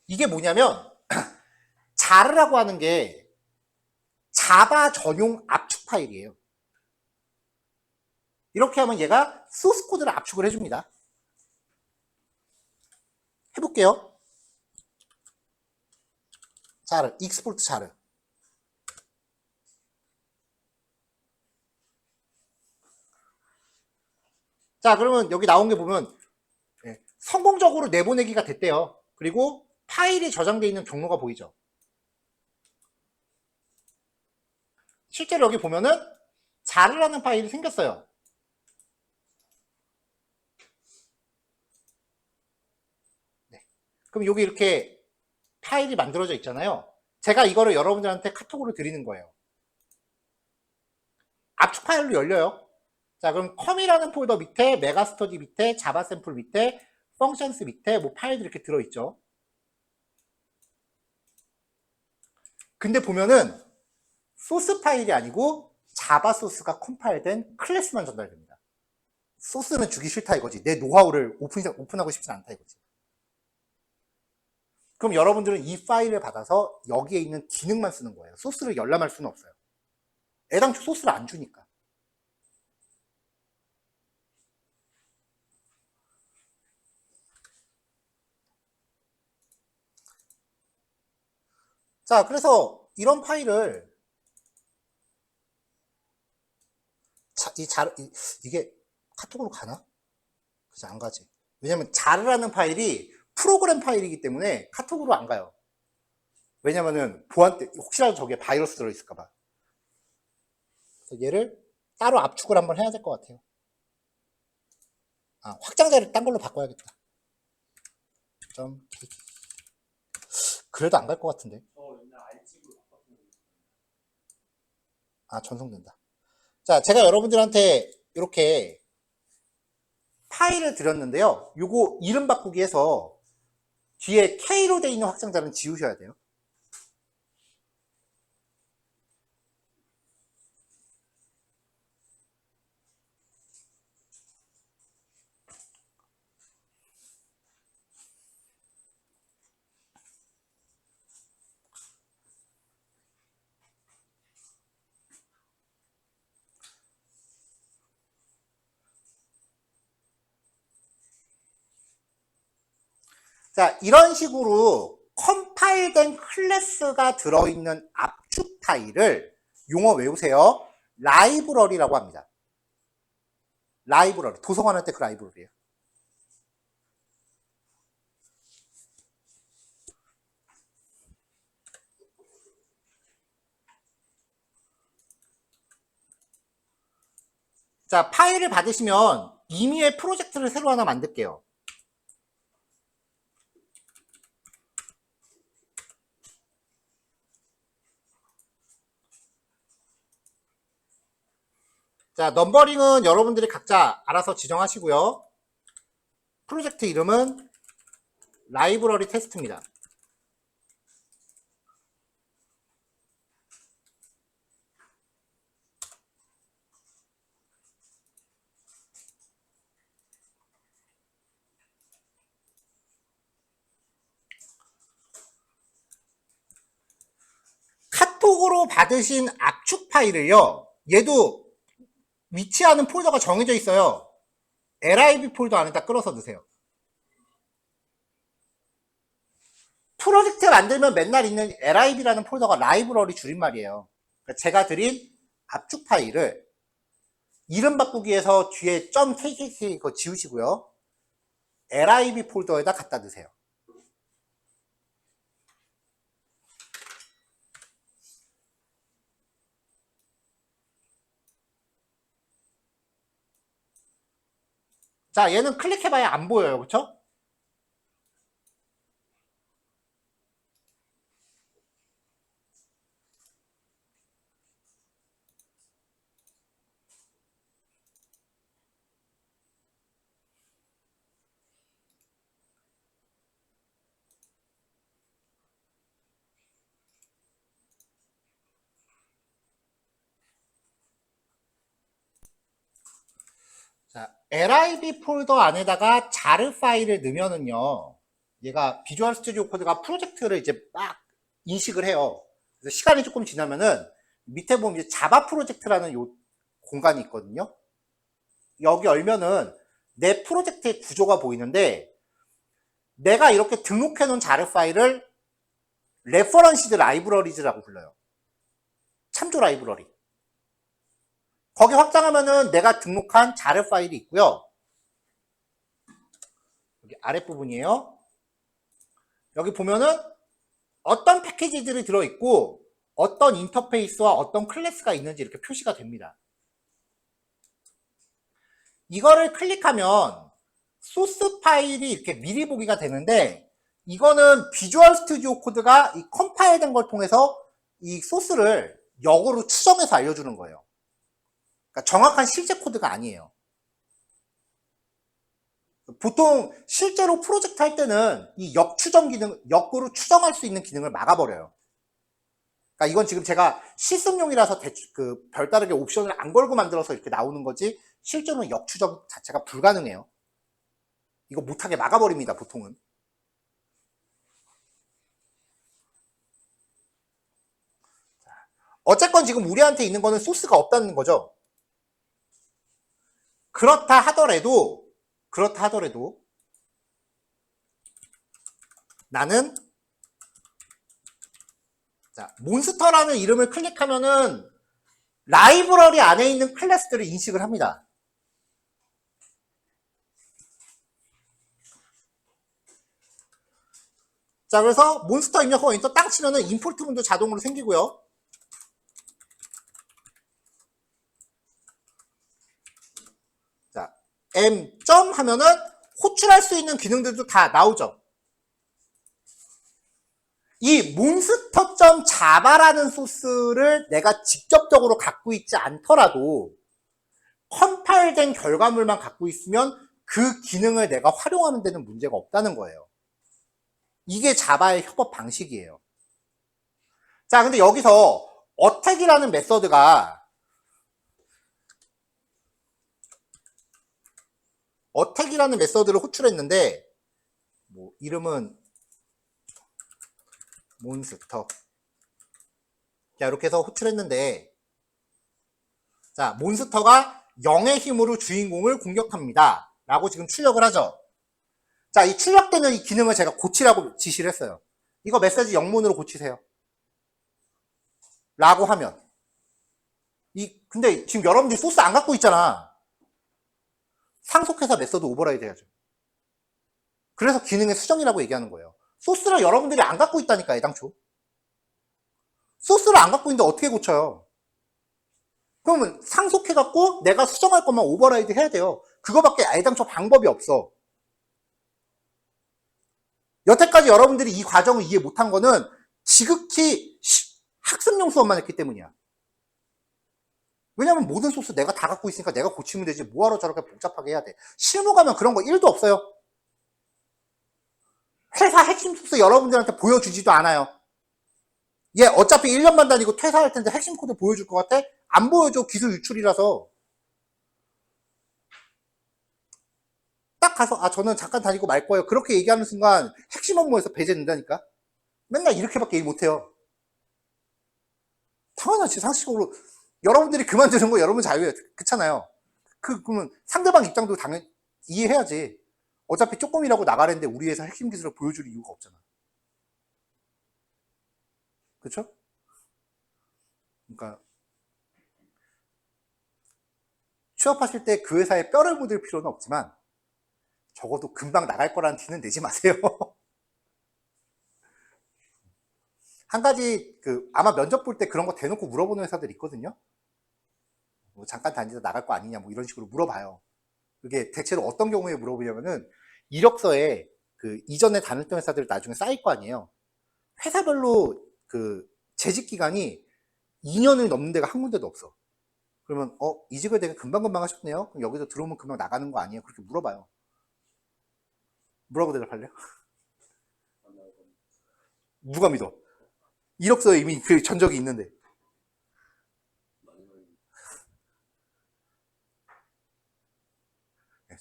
이게 뭐냐면 자르라고 하는 게 자바 전용 압축 파일이에요. 이렇게 하면 얘가 소스 코드를 압축을 해줍니다. 해볼게요. 자르, 익스포트 자르. 자, 그러면 여기 나온 게 보면 성공적으로 내보내기가 됐대요. 그리고 파일이 저장되어 있는 경로가 보이죠. 실제로 여기 보면은 자르라는 파일이 생겼어요. 네. 그럼 여기 이렇게 파일이 만들어져 있잖아요. 제가 이거를 여러분들한테 카톡으로 드리는 거예요. 압축 파일로 열려요. 자, 그럼 컴이라는 폴더 밑에, 메가스터디 밑에, 자바 샘플 밑에, 펑션스 밑에 뭐 파일들이 이렇게 들어있죠. 근데 보면은 소스 파일이 아니고 자바 소스가 컴파일된 클래스만 전달됩니다. 소스는 주기 싫다 이거지. 내 노하우를 오픈하고 싶지 않다 이거지. 그럼 여러분들은 이 파일을 받아서 여기에 있는 기능만 쓰는 거예요. 소스를 열람할 수는 없어요. 애당초 소스를 안 주니까. 자, 그래서 이런 파일을 이게 카톡으로 가나? 그치, 안 가지. 왜냐면 자르라는 파일이 프로그램 파일이기 때문에 카톡으로 안 가요. 왜냐면은 보안 때 혹시라도 저기에 바이러스 들어있을까봐. 얘를 따로 압축을 한번 해야 될 것 같아요. 아, 확장자를 딴 걸로 바꿔야겠다. 그래도 안 갈 것 같은데. 아, 전송된다. 자, 제가 여러분들한테 이렇게 파일을 드렸는데요. 요거 이름 바꾸기 해서 뒤에 K로 되어 있는 확장자는 지우셔야 돼요. 자, 이런 식으로 컴파일된 클래스가 들어있는 압축 파일을 용어 외우세요. 라이브러리라고 합니다. 라이브러리. 도서관 할 때 그 라이브러리예요. 자, 파일을 받으시면 임의의 프로젝트를 새로 하나 만들게요. 자, 넘버링은 여러분들이 각자 알아서 지정하시고요. 프로젝트 이름은 라이브러리 테스트입니다. 카톡으로 받으신 압축 파일을요, 얘도 위치하는 폴더가 정해져 있어요. lib 폴더 안에다 끌어서 넣으세요. 프로젝트 만들면 맨날 있는 lib라는 폴더가 라이브러리 줄임말이에요. 그러니까 제가 드린 압축 파일을 이름 바꾸기 위해서 뒤에 .kkk 그거 지우시고요. lib 폴더에다 갖다 넣으세요. 자, 얘는 클릭해봐야 안 보여요. 그쵸? 자, LIB 폴더 안에다가 자르 파일을 넣으면은요, 얘가 비주얼 스튜디오 코드가 프로젝트를 이제 막 인식을 해요. 그래서 시간이 조금 지나면은 밑에 보면 이제 자바 프로젝트라는 요 공간이 있거든요. 여기 열면은 내 프로젝트의 구조가 보이는데, 내가 이렇게 등록해 놓은 자르 파일을 레퍼런시드 라이브러리즈라고 불러요. 참조 라이브러리. 거기 확장하면은 내가 등록한 자르 파일이 있고요. 여기 아랫부분이에요. 여기 보면은 어떤 패키지들이 들어있고 어떤 인터페이스와 어떤 클래스가 있는지 이렇게 표시가 됩니다. 이거를 클릭하면 소스 파일이 이렇게 미리 보기가 되는데, 이거는 비주얼 스튜디오 코드가 이 컴파일 된 걸 통해서 이 소스를 역으로 추정해서 알려주는 거예요. 그러니까 정확한 실제 코드가 아니에요. 보통 실제로 프로젝트 할 때는 이 역추정 기능, 역으로 추정할 수 있는 기능을 막아버려요. 그러니까 이건 지금 제가 실습용이라서 별다르게 옵션을 안 걸고 만들어서 이렇게 나오는 거지, 실제로는 역추정 자체가 불가능해요. 이거 못하게 막아버립니다, 보통은. 어쨌건 지금 우리한테 있는 거는 소스가 없다는 거죠. 그렇다 하더라도 나는 자, 몬스터라는 이름을 클릭하면은 라이브러리 안에 있는 클래스들을 인식을 합니다. 자, 그래서 몬스터 입력하고 인터 땅 치면은 임포트 문도 자동으로 생기고요. 자, m 점 하면은 호출할 수 있는 기능들도 다 나오죠. 이 몬스터.자바라는 소스를 내가 직접적으로 갖고 있지 않더라도 컴파일된 결과물만 갖고 있으면 그 기능을 내가 활용하는 데는 문제가 없다는 거예요. 이게 자바의 협업 방식이에요. 자, 근데 여기서 어택이라는 메서드가 어택이라는 메서드를 호출했는데, 뭐 이름은 몬스터. 자, 이렇게 해서 호출했는데, 자, 몬스터가 0의 힘으로 주인공을 공격합니다 라고 지금 출력을 하죠. 자, 이 출력되는 이 기능을 제가 고치라고 지시를 했어요. 이거 메시지 영문으로 고치세요 라고 하면, 근데 지금 여러분들이 소스 안 갖고 있잖아. 상속해서 메서드 오버라이드 해야죠. 그래서 기능의 수정이라고 얘기하는 거예요. 소스를 여러분들이 안 갖고 있다니까, 애당초. 소스를 안 갖고 있는데 어떻게 고쳐요? 그러면 상속해갖고 내가 수정할 것만 오버라이드 해야 돼요. 그거밖에 애당초 방법이 없어. 여태까지 여러분들이 이 과정을 이해 못한 거는 지극히 학습용 수업만 했기 때문이야. 왜냐면 모든 소스 내가 다 갖고 있으니까 내가 고치면 되지, 뭐하러 저렇게 복잡하게 해야 돼. 실무 가면 그런 거 1도 없어요. 회사 핵심 소스 여러분들한테 보여주지도 않아요. 얘 어차피 1년만 다니고 퇴사할 텐데 핵심 코드 보여줄 것 같아? 안 보여줘. 기술 유출이라서. 딱 가서 저는 잠깐 다니고 말 거예요. 그렇게 얘기하는 순간 핵심 업무에서 배제된다니까. 맨날 이렇게밖에 일 못해요. 당연하지. 상식적으로 여러분들이 그만두는 거 여러분 자유예요. 그렇잖아요. 그러면 상대방 입장도 당연히 이해해야지. 어차피 조금이라고 나가는데 우리 회사 핵심 기술을 보여줄 이유가 없잖아. 그렇죠? 그러니까 취업하실 때 그 회사에 뼈를 묻을 필요는 없지만 적어도 금방 나갈 거라는 티는 내지 마세요. 한 가지 아마 면접 볼 때 그런 거 대놓고 물어보는 회사들 있거든요. 뭐 잠깐 다니다 나갈 거 아니냐 뭐 이런 식으로 물어봐요. 그게 대체로 어떤 경우에 물어보냐면은 이력서에 이전에 다녔던 회사들 나중에 쌓일 거 아니에요. 회사별로 재직 기간이 2년을 넘는 데가 한 군데도 없어. 그러면 이직을 되게 금방금방 하셨네요. 그럼 여기서 들어오면 금방 나가는 거 아니에요? 그렇게 물어봐요. 뭐라고 대답할래요? 누가 믿어? 이력서에 이미 그 전적이 있는데.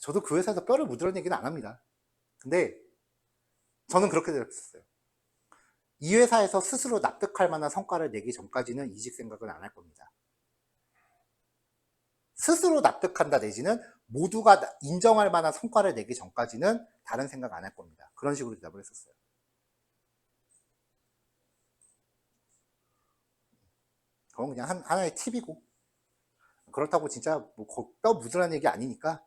저도 그 회사에서 뼈를 묻으라는 얘기는 안 합니다. 근데 저는 그렇게 생각했어요. 이 회사에서 스스로 납득할 만한 성과를 내기 전까지는 이직 생각은 안 할 겁니다. 스스로 납득한다 내지는 모두가 인정할 만한 성과를 내기 전까지는 다른 생각 안 할 겁니다. 그런 식으로 대답을 했었어요. 그건 그냥 하나의 팁이고, 그렇다고 진짜 뭐 뼈 묻으라는 얘기 아니니까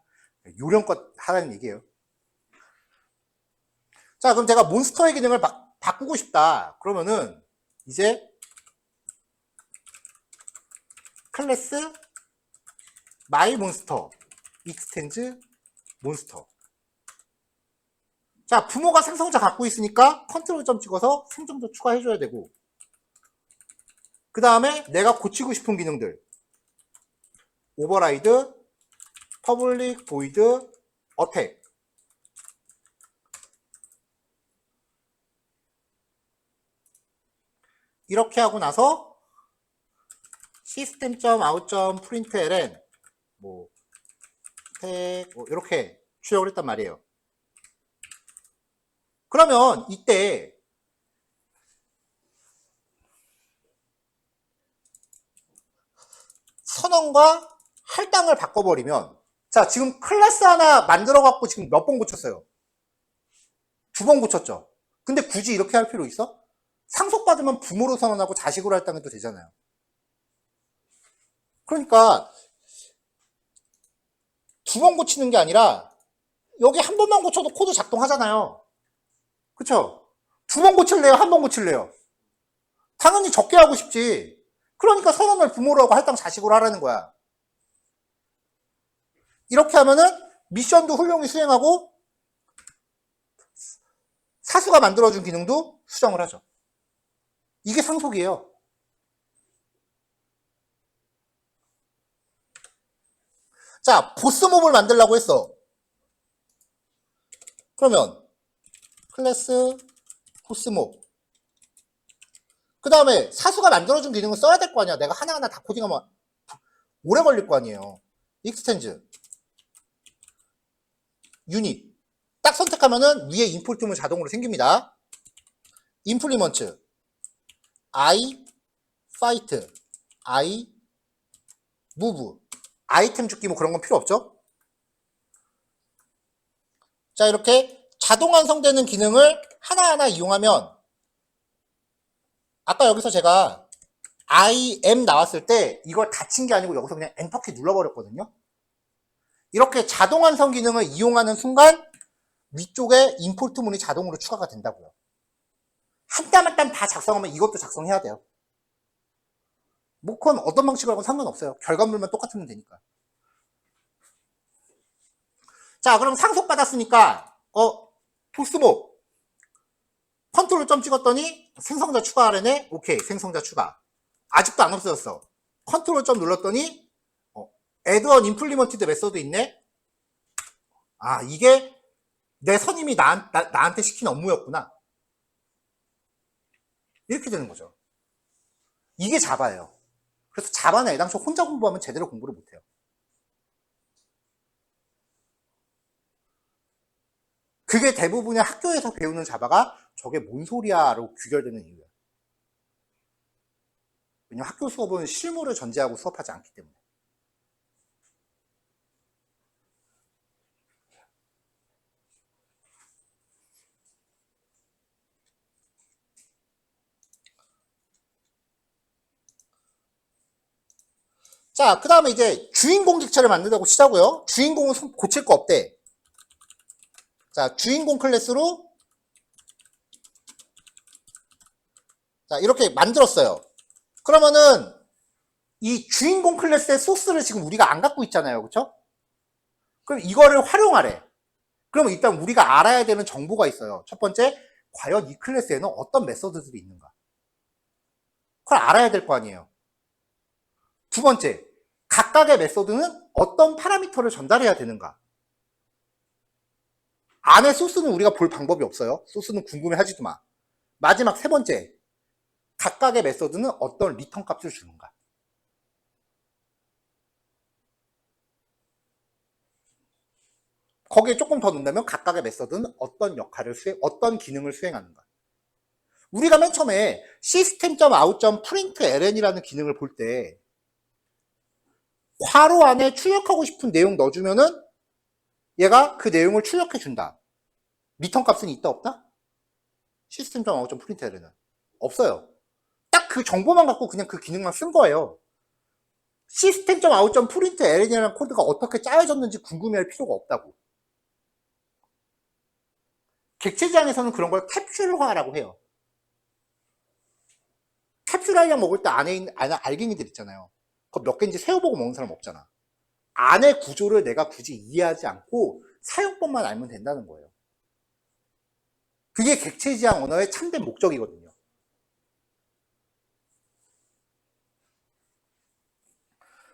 요령껏 하라는 얘기예요. 자, 그럼 제가 몬스터의 기능을 바꾸고 싶다. 그러면은 이제 클래스 마이 몬스터 익스텐즈 몬스터. 자, 부모가 생성자 갖고 있으니까 컨트롤 점 찍어서 생성자 추가해줘야 되고, 그 다음에 내가 고치고 싶은 기능들 오버라이드, 퍼블릭 보이드, 어택. 이렇게 하고 나서 system.out.println 뭐 이렇게 출력을 했단 말이에요. 그러면 이때 선언과 할당을 바꿔버리면, 자, 지금 클래스 하나 만들어 갖고 지금 몇 번 고쳤어요? 2번 고쳤죠. 근데 굳이 이렇게 할 필요 있어? 상속받으면 부모로 선언하고 자식으로 할당해도 되잖아요. 그러니까 2번 고치는 게 아니라 여기 한 번만 고쳐도 코드 작동하잖아요. 그쵸? 2번 고칠래요? 한 번 고칠래요? 당연히 적게 하고 싶지. 그러니까 선언을 부모로 하고 할당 자식으로 하라는 거야. 이렇게 하면은 미션도 훌륭히 수행하고 사수가 만들어준 기능도 수정을 하죠. 이게 상속이에요. 자, 보스몹을 만들려고 했어. 그러면 클래스 보스몹. 그 다음에 사수가 만들어준 기능을 써야 될 거 아니야. 내가 하나하나 다 코딩하면 오래 걸릴 거 아니에요. 익스텐즈 유닛 딱 선택하면은 위에 인풋음은 자동으로 생깁니다. 임플리먼트 I 파이트 I 무브 아이템 죽기 뭐 그런 건 필요 없죠. 자, 이렇게 자동 완성되는 기능을 하나하나 이용하면, 아까 여기서 제가 IM 나왔을 때 이걸 닫힌 게 아니고 여기서 그냥 엔터키 눌러버렸거든요. 이렇게 자동 완성 기능을 이용하는 순간 위쪽에 임포트 문이 자동으로 추가가 된다고요. 한 땀 한 땀 다 작성하면 이것도 작성해야 돼요. 뭐 그건 어떤 방식으로 하건 상관없어요. 결과물만 똑같으면 되니까. 자, 그럼 상속받았으니까 보스몹 컨트롤 점 찍었더니 생성자 추가하래네. 오케이, 생성자 추가. 아직도 안 없어졌어. 컨트롤 점 눌렀더니 add on implemented 메소드 있네. 아, 이게 내 선임이 나한테 시킨 업무였구나. 이렇게 되는 거죠. 이게 자바예요. 그래서 자바는 애당초 혼자 공부하면 제대로 공부를 못해요. 그게 대부분의 학교에서 배우는 자바가 저게 뭔 소리야로 귀결되는 이유야. 왜냐면 학교 수업은 실무를 전제하고 수업하지 않기 때문에. 자, 그 다음에 이제 주인공 객체를 만들자고 치자고요. 주인공은 고칠 거 없대. 자, 주인공 클래스로 자, 이렇게 만들었어요. 그러면은 이 주인공 클래스의 소스를 지금 우리가 안 갖고 있잖아요. 그쵸? 그럼 이거를 활용하래. 그러면 일단 우리가 알아야 되는 정보가 있어요. 첫 번째, 과연 이 클래스에는 어떤 메서드들이 있는가? 그걸 알아야 될 거 아니에요. 두 번째, 각각의 메서드는 어떤 파라미터를 전달해야 되는가? 안에 소스는 우리가 볼 방법이 없어요. 소스는 궁금해하지도 마. 마지막 세 번째, 각각의 메서드는 어떤 리턴 값을 주는가? 거기에 조금 더 넣는다면 각각의 메서드는 어떤 기능을 수행하는가. 우리가 맨 처음에 system.out.println이라는 기능을 볼 때 괄호 안에 출력하고 싶은 내용 넣어주면은 얘가 그 내용을 출력해 준다. 리턴 값은 있다 없다? system.out.println은 없어요. 딱 그 정보만 갖고 그냥 그 기능만 쓴 거예요. system.out.println이라는 코드가 어떻게 짜여졌는지 궁금해할 필요가 없다고. 객체지향에서는 그런 걸 캡슐화라고 해요. 캡슐화량 먹을 때 안에 있는 알갱이들 있잖아요. 그거 몇 개인지 세어보고 먹는 사람 없잖아. 안의 구조를 내가 굳이 이해하지 않고 사용법만 알면 된다는 거예요. 그게 객체지향 언어의 참된 목적이거든요.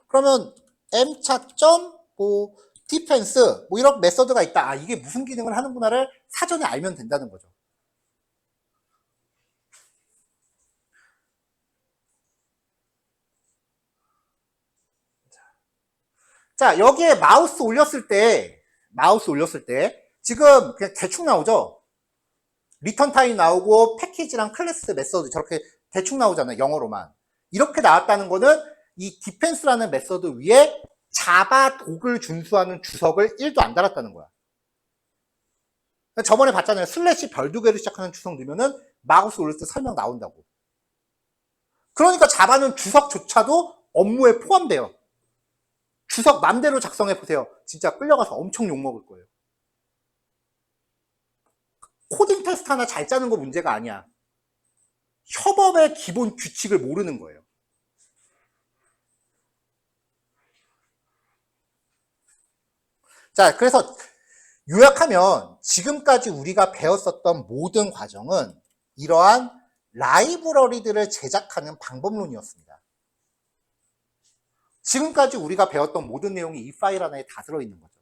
그러면 m차.뭐 디펜스 뭐 이런 메서드가 있다. 아, 이게 무슨 기능을 하는구나를 사전에 알면 된다는 거죠. 자, 여기에 마우스 올렸을 때 지금 그냥 대충 나오죠? 리턴 타입 나오고 패키지랑 클래스 메서드 저렇게 대충 나오잖아요. 영어로만. 이렇게 나왔다는 거는 이 디펜스라는 메서드 위에 자바 독을 준수하는 주석을 1도 안 달았다는 거야. 저번에 봤잖아요. 슬래시 별 두 개로 시작하는 주석 넣으면은 마우스 올릴 때 설명 나온다고. 그러니까 자바는 주석조차도 업무에 포함돼요. 주석 맘대로 작성해 보세요. 진짜 끌려가서 엄청 욕먹을 거예요. 코딩 테스트 하나 잘 짜는 거 문제가 아니야. 협업의 기본 규칙을 모르는 거예요. 자, 그래서 요약하면 지금까지 우리가 배웠었던 모든 과정은 이러한 라이브러리들을 제작하는 방법론이었습니다. 지금까지 우리가 배웠던 모든 내용이 이 파일 안에 다 들어있는 거죠.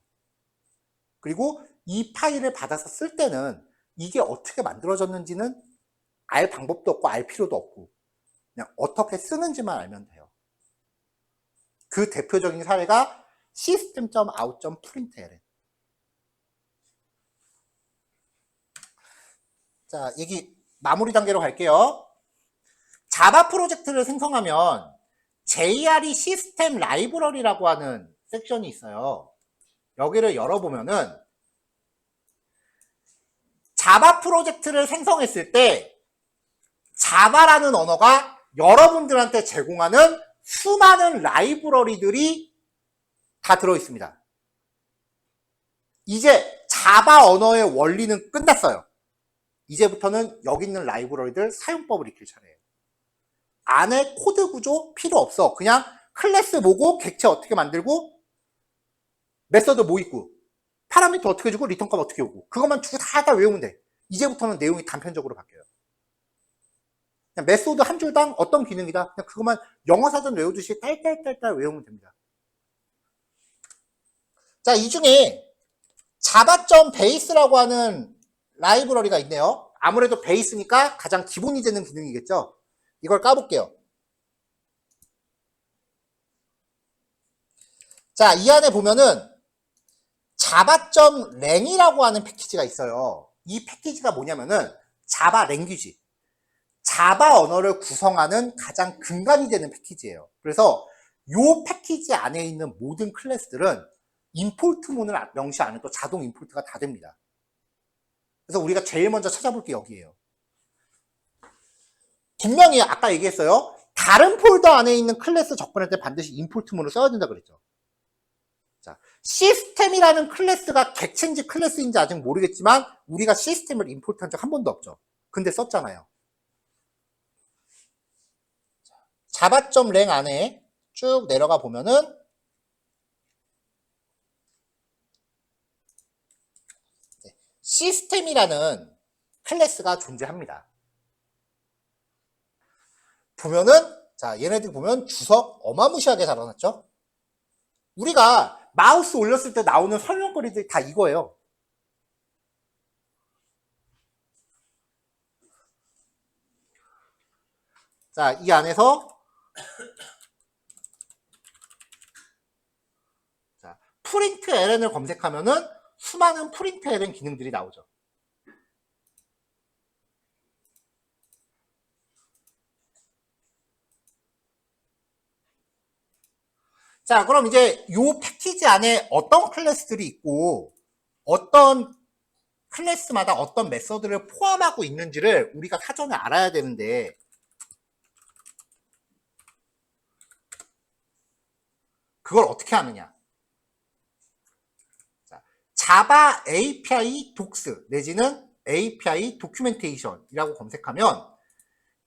그리고 이 파일을 받아서 쓸 때는 이게 어떻게 만들어졌는지는 알 방법도 없고 알 필요도 없고 그냥 어떻게 쓰는지만 알면 돼요. 그 대표적인 사례가 system.out.println. 자, 얘기 마무리 단계로 갈게요. 자바 프로젝트를 생성하면 JRE 시스템 라이브러리라고 하는 섹션이 있어요. 여기를 열어보면은 자바 프로젝트를 생성했을 때 자바라는 언어가 여러분들한테 제공하는 수많은 라이브러리들이 다 들어있습니다. 이제 자바 언어의 원리는 끝났어요. 이제부터는 여기 있는 라이브러리들 사용법을 익힐 차례예요. 안에 코드 구조 필요 없어. 그냥 클래스 뭐고 객체 어떻게 만들고 메서드 뭐 있고 파라미터 어떻게 주고 리턴 값 어떻게 오고 그것만 주고 다 외우면 돼. 이제부터는 내용이 단편적으로 바뀌어요. 그냥 메소드 한 줄당 어떤 기능이다. 그냥 그것만 영어 사전 외우듯이 딸딸딸딸 외우면 됩니다. 자, 이 중에 java.base라고 하는 라이브러리가 있네요. 아무래도 베이스니까 가장 기본이 되는 기능이겠죠. 이걸 까볼게요. 자, 이 안에 보면은 java.lang이라고 하는 패키지가 있어요. 이 패키지가 뭐냐면은 자바 랭귀지, 자바 언어를 구성하는 가장 근간이 되는 패키지예요. 그래서 이 패키지 안에 있는 모든 클래스들은 임포트문을 명시 안 해도 자동 임포트가 다 됩니다. 그래서 우리가 제일 먼저 찾아볼 게 여기에요. 분명히 아까 얘기했어요. 다른 폴더 안에 있는 클래스 접근할 때 반드시 임포트문을 써야 된다 그랬죠. 자, 시스템이라는 클래스가 객체인지 클래스인지 아직 모르겠지만 우리가 시스템을 임포트한 적 한 번도 없죠. 근데 썼잖아요. java.lang 안에 쭉 내려가 보면은 시스템이라는 클래스가 존재합니다. 보면은 자, 얘네들 보면 주석 어마무시하게 달아놨죠. 우리가 마우스 올렸을 때 나오는 설명거리들이 다 이거예요. 자, 이 안에서 자, 프린트 ln을 검색하면은 수많은 프린트LN 기능들이 나오죠. 자, 그럼 이제 이 패키지 안에 어떤 클래스들이 있고 어떤 클래스마다 어떤 메서드를 포함하고 있는지를 우리가 사전에 알아야 되는데, 그걸 어떻게 하느냐. 자, 자바 API Docs 내지는 API Documentation이라고 검색하면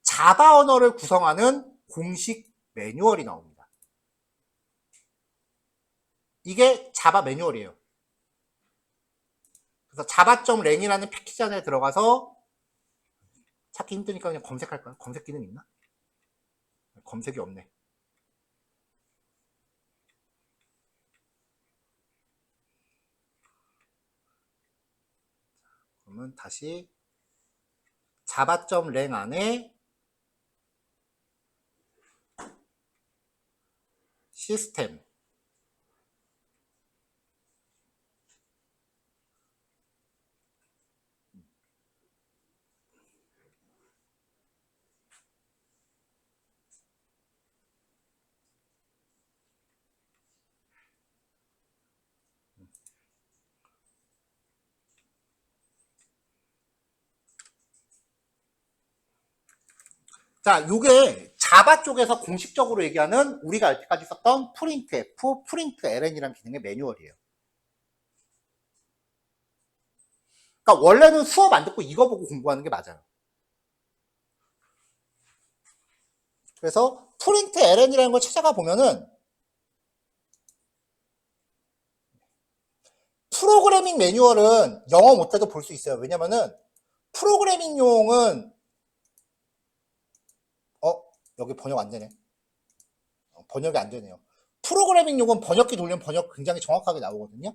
자바 언어를 구성하는 공식 매뉴얼이 나옵니다. 이게 자바 매뉴얼이에요. 그래서 java.lang이라는 패키지 안에 들어가서 찾기 힘드니까 그냥 검색할까요? 검색 기능 있나? 검색이 없네. 그러면 다시 java.lang 안에 시스템 자, 요게 자바 쪽에서 공식적으로 얘기하는 우리가 여태까지 썼던 printf, println이라는 기능의 매뉴얼이에요. 그러니까 원래는 수업 안 듣고 이거 보고 공부하는 게 맞아요. 그래서 println이라는 걸 찾아가 보면은 프로그래밍 매뉴얼은 영어 못해도 볼 수 있어요. 왜냐면은 프로그래밍용은 여기 번역 안 되네. 번역이 안 되네요. 프로그래밍용은 번역기 돌리면 번역 굉장히 정확하게 나오거든요.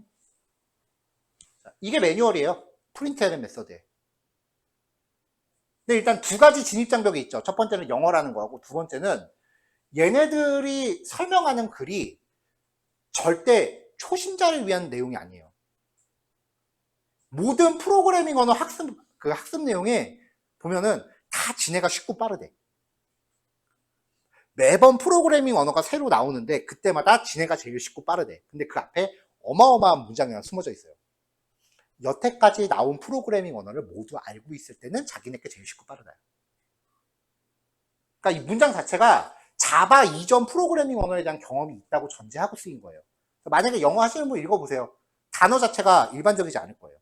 자, 이게 매뉴얼이에요. 프린트LN 메서드에. 근데 일단 두 가지 진입장벽이 있죠. 첫 번째는 영어라는 거하고 두 번째는 얘네들이 설명하는 글이 절대 초심자를 위한 내용이 아니에요. 모든 프로그래밍 언어 학습 내용에 보면은 다 지네가 쉽고 빠르대. 매번 프로그래밍 언어가 새로 나오는데 그때마다 지네가 제일 쉽고 빠르대. 근데 그 앞에 어마어마한 문장이 하나 숨어져 있어요. 여태까지 나온 프로그래밍 언어를 모두 알고 있을 때는 자기네께 제일 쉽고 빠르다. 그러니까 이 문장 자체가 자바 이전 프로그래밍 언어에 대한 경험이 있다고 전제하고 쓰인 거예요. 만약에 영어 하시는 분 읽어보세요. 단어 자체가 일반적이지 않을 거예요.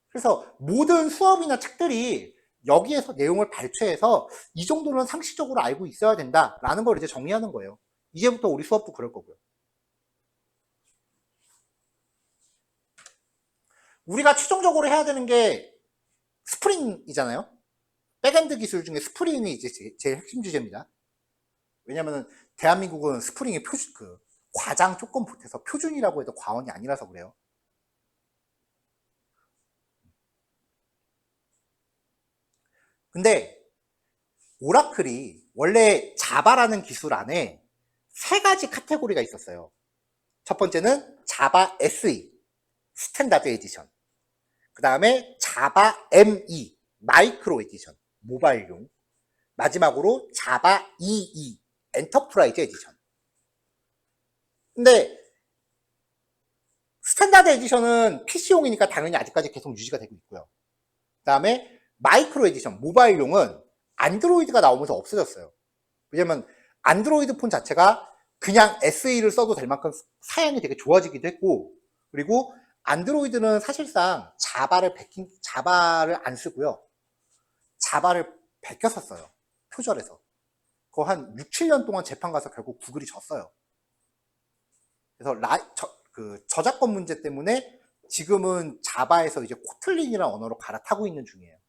그래서 모든 수업이나 책들이 여기에서 내용을 발췌해서 이 정도는 상식적으로 알고 있어야 된다라는 걸 이제 정의하는 거예요. 이제부터 우리 수업도 그럴 거고요. 우리가 최종적으로 해야 되는 게 스프링이잖아요. 백엔드 기술 중에 스프링이 이제 제일 핵심 주제입니다. 왜냐면은 대한민국은 스프링이 과장 조건 보태서 표준이라고 해도 과언이 아니라서 그래요. 근데 오라클이 원래 자바라는 기술 안에 세 가지 카테고리가 있었어요. 첫 번째는 자바 SE, 스탠다드 에디션. 그 다음에 자바 ME, 마이크로 에디션, 모바일용. 마지막으로 자바 EE, 엔터프라이즈 에디션. 근데 스탠다드 에디션은 PC용이니까 당연히 아직까지 계속 유지가 되고 있고요. 그 다음에 마이크로 에디션, 모바일용은 안드로이드가 나오면서 없어졌어요. 왜냐면 안드로이드 폰 자체가 그냥 SE를 써도 될 만큼 사양이 되게 좋아지기도 했고, 그리고 안드로이드는 사실상 자바를 안 쓰고요. 자바를 베껴서 써요. 표절해서. 그거 한 6, 7년 동안 재판 가서 결국 구글이 졌어요. 그래서 저작권 문제 때문에 지금은 자바에서 이제 코틀린이라는 언어로 갈아타고 있는 중이에요.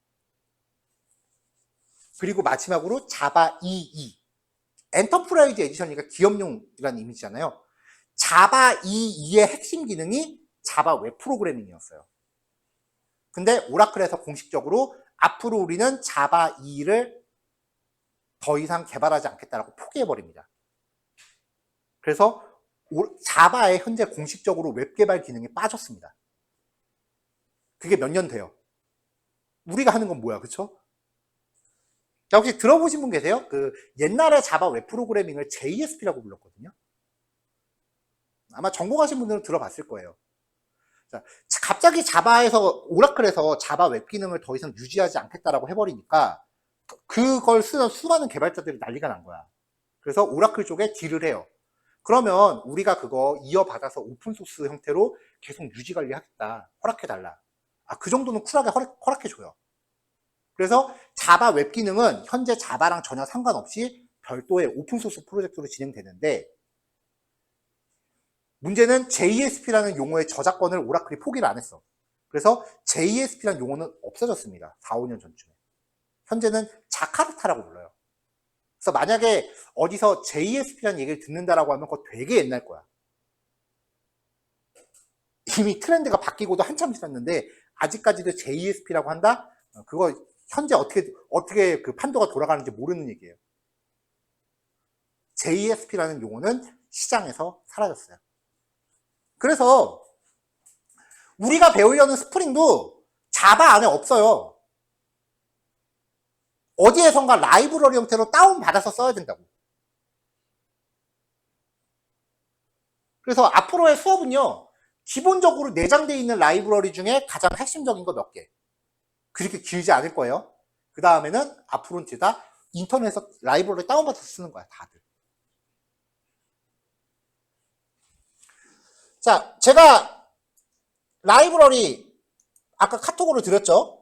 그리고 마지막으로 자바 EE. 엔터프라이즈 에디션이니까 기업용이라는 이미지잖아요. 자바 EE의 핵심 기능이 자바 웹 프로그래밍이었어요. 근데 오라클에서 공식적으로 앞으로 우리는 자바 EE를 더 이상 개발하지 않겠다라고 포기해버립니다. 그래서 자바에 현재 공식적으로 웹 개발 기능이 빠졌습니다. 그게 몇 년 돼요. 우리가 하는 건 뭐야, 그쵸? 자, 혹시 들어보신 분 계세요? 그 옛날에 자바 웹 프로그래밍을 JSP라고 불렀거든요. 아마 전공하신 분들은 들어봤을 거예요. 자, 갑자기 자바에서 오라클에서 자바 웹 기능을 더 이상 유지하지 않겠다라고 해버리니까 그걸 쓰는 수많은 개발자들이 난리가 난 거야. 그래서 오라클 쪽에 딜을 해요. 그러면 우리가 그거 이어받아서 오픈소스 형태로 계속 유지 관리하겠다. 허락해달라. 아, 그 정도는 쿨하게 허락해줘요. 그래서 자바 웹 기능은 현재 자바랑 전혀 상관없이 별도의 오픈소스 프로젝트로 진행되는데, 문제는 JSP라는 용어의 저작권을 오라클이 포기를 안 했어. 그래서 JSP라는 용어는 없어졌습니다. 4, 5년 전쯤에. 현재는 자카르타라고 불러요. 그래서 만약에 어디서 JSP라는 얘기를 듣는다라고 하면 그거 되게 옛날 거야. 이미 트렌드가 바뀌고도 한참 지났는데 아직까지도 JSP라고 한다? 그거 현재 어떻게 그 판도가 돌아가는지 모르는 얘기예요. JSP라는 용어는 시장에서 사라졌어요. 그래서 우리가 배우려는 스프링도 자바 안에 없어요. 어디에선가 라이브러리 형태로 다운받아서 써야 된다고. 그래서 앞으로의 수업은요, 기본적으로 내장되어 있는 라이브러리 중에 가장 핵심적인 거 몇 개. 그렇게 길지 않을 거예요. 그 다음에는 앞으로는 다 인터넷에서 라이브러리 다운받아서 쓰는 거야, 다들. 자, 제가 라이브러리 아까 카톡으로 드렸죠?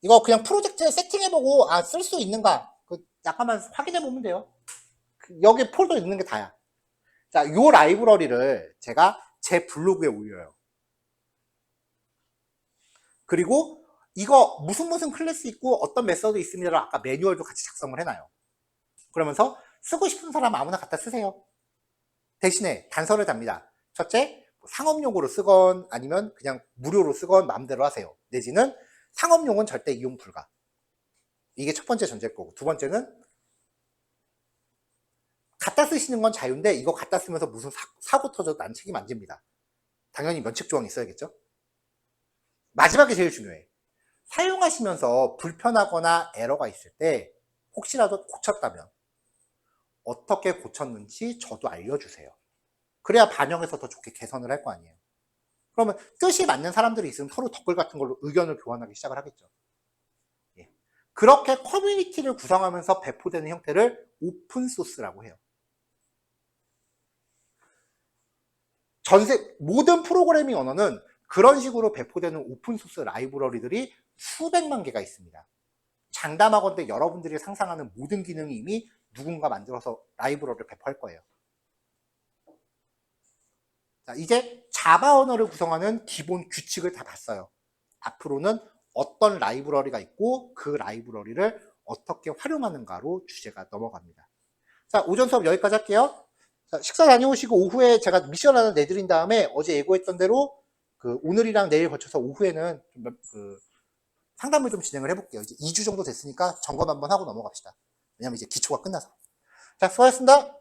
이거 그냥 프로젝트에 세팅해보고 쓸 수 있는가 약간만 확인해보면 돼요. 여기 폴더 있는 게 다야. 자, 요 라이브러리를 제가 제 블로그에 올려요. 그리고 이거 무슨 클래스 있고 어떤 메서드 있습니다. 아까 매뉴얼도 같이 작성을 해놔요. 그러면서 쓰고 싶은 사람 아무나 갖다 쓰세요. 대신에 단서를 답니다. 첫째, 상업용으로 쓰건 아니면 그냥 무료로 쓰건 마음대로 하세요. 내지는 상업용은 절대 이용 불가. 이게 첫 번째 전제일 거고, 두 번째는 갖다 쓰시는 건 자유인데 이거 갖다 쓰면서 무슨 사고 터져도 난 책임 안 집니다. 당연히 면책 조항이 있어야겠죠. 마지막에 제일 중요해. 사용하시면서 불편하거나 에러가 있을 때 혹시라도 고쳤다면 어떻게 고쳤는지 저도 알려주세요. 그래야 반영해서 더 좋게 개선을 할 거 아니에요. 그러면 뜻이 맞는 사람들이 있으면 서로 댓글 같은 걸로 의견을 교환하기 시작을 하겠죠. 예. 그렇게 커뮤니티를 구성하면서 배포되는 형태를 오픈소스라고 해요. 모든 프로그래밍 언어는 그런 식으로 배포되는 오픈소스 라이브러리들이 수백만 개가 있습니다. 장담하건대 여러분들이 상상하는 모든 기능이 이미 누군가 만들어서 라이브러리를 배포할 거예요. 자, 이제 자바 언어를 구성하는 기본 규칙을 다 봤어요. 앞으로는 어떤 라이브러리가 있고 그 라이브러리를 어떻게 활용하는가로 주제가 넘어갑니다. 자, 오전 수업 여기까지 할게요. 자, 식사 다녀오시고 오후에 제가 미션 하나 내드린 다음에 어제 예고했던 대로 오늘이랑 내일 거쳐서 오후에는 좀 상담을 좀 진행을 해볼게요. 이제 2주 정도 됐으니까 점검 한번 하고 넘어갑시다. 왜냐면 이제 기초가 끝나서. 자, 수고하셨습니다.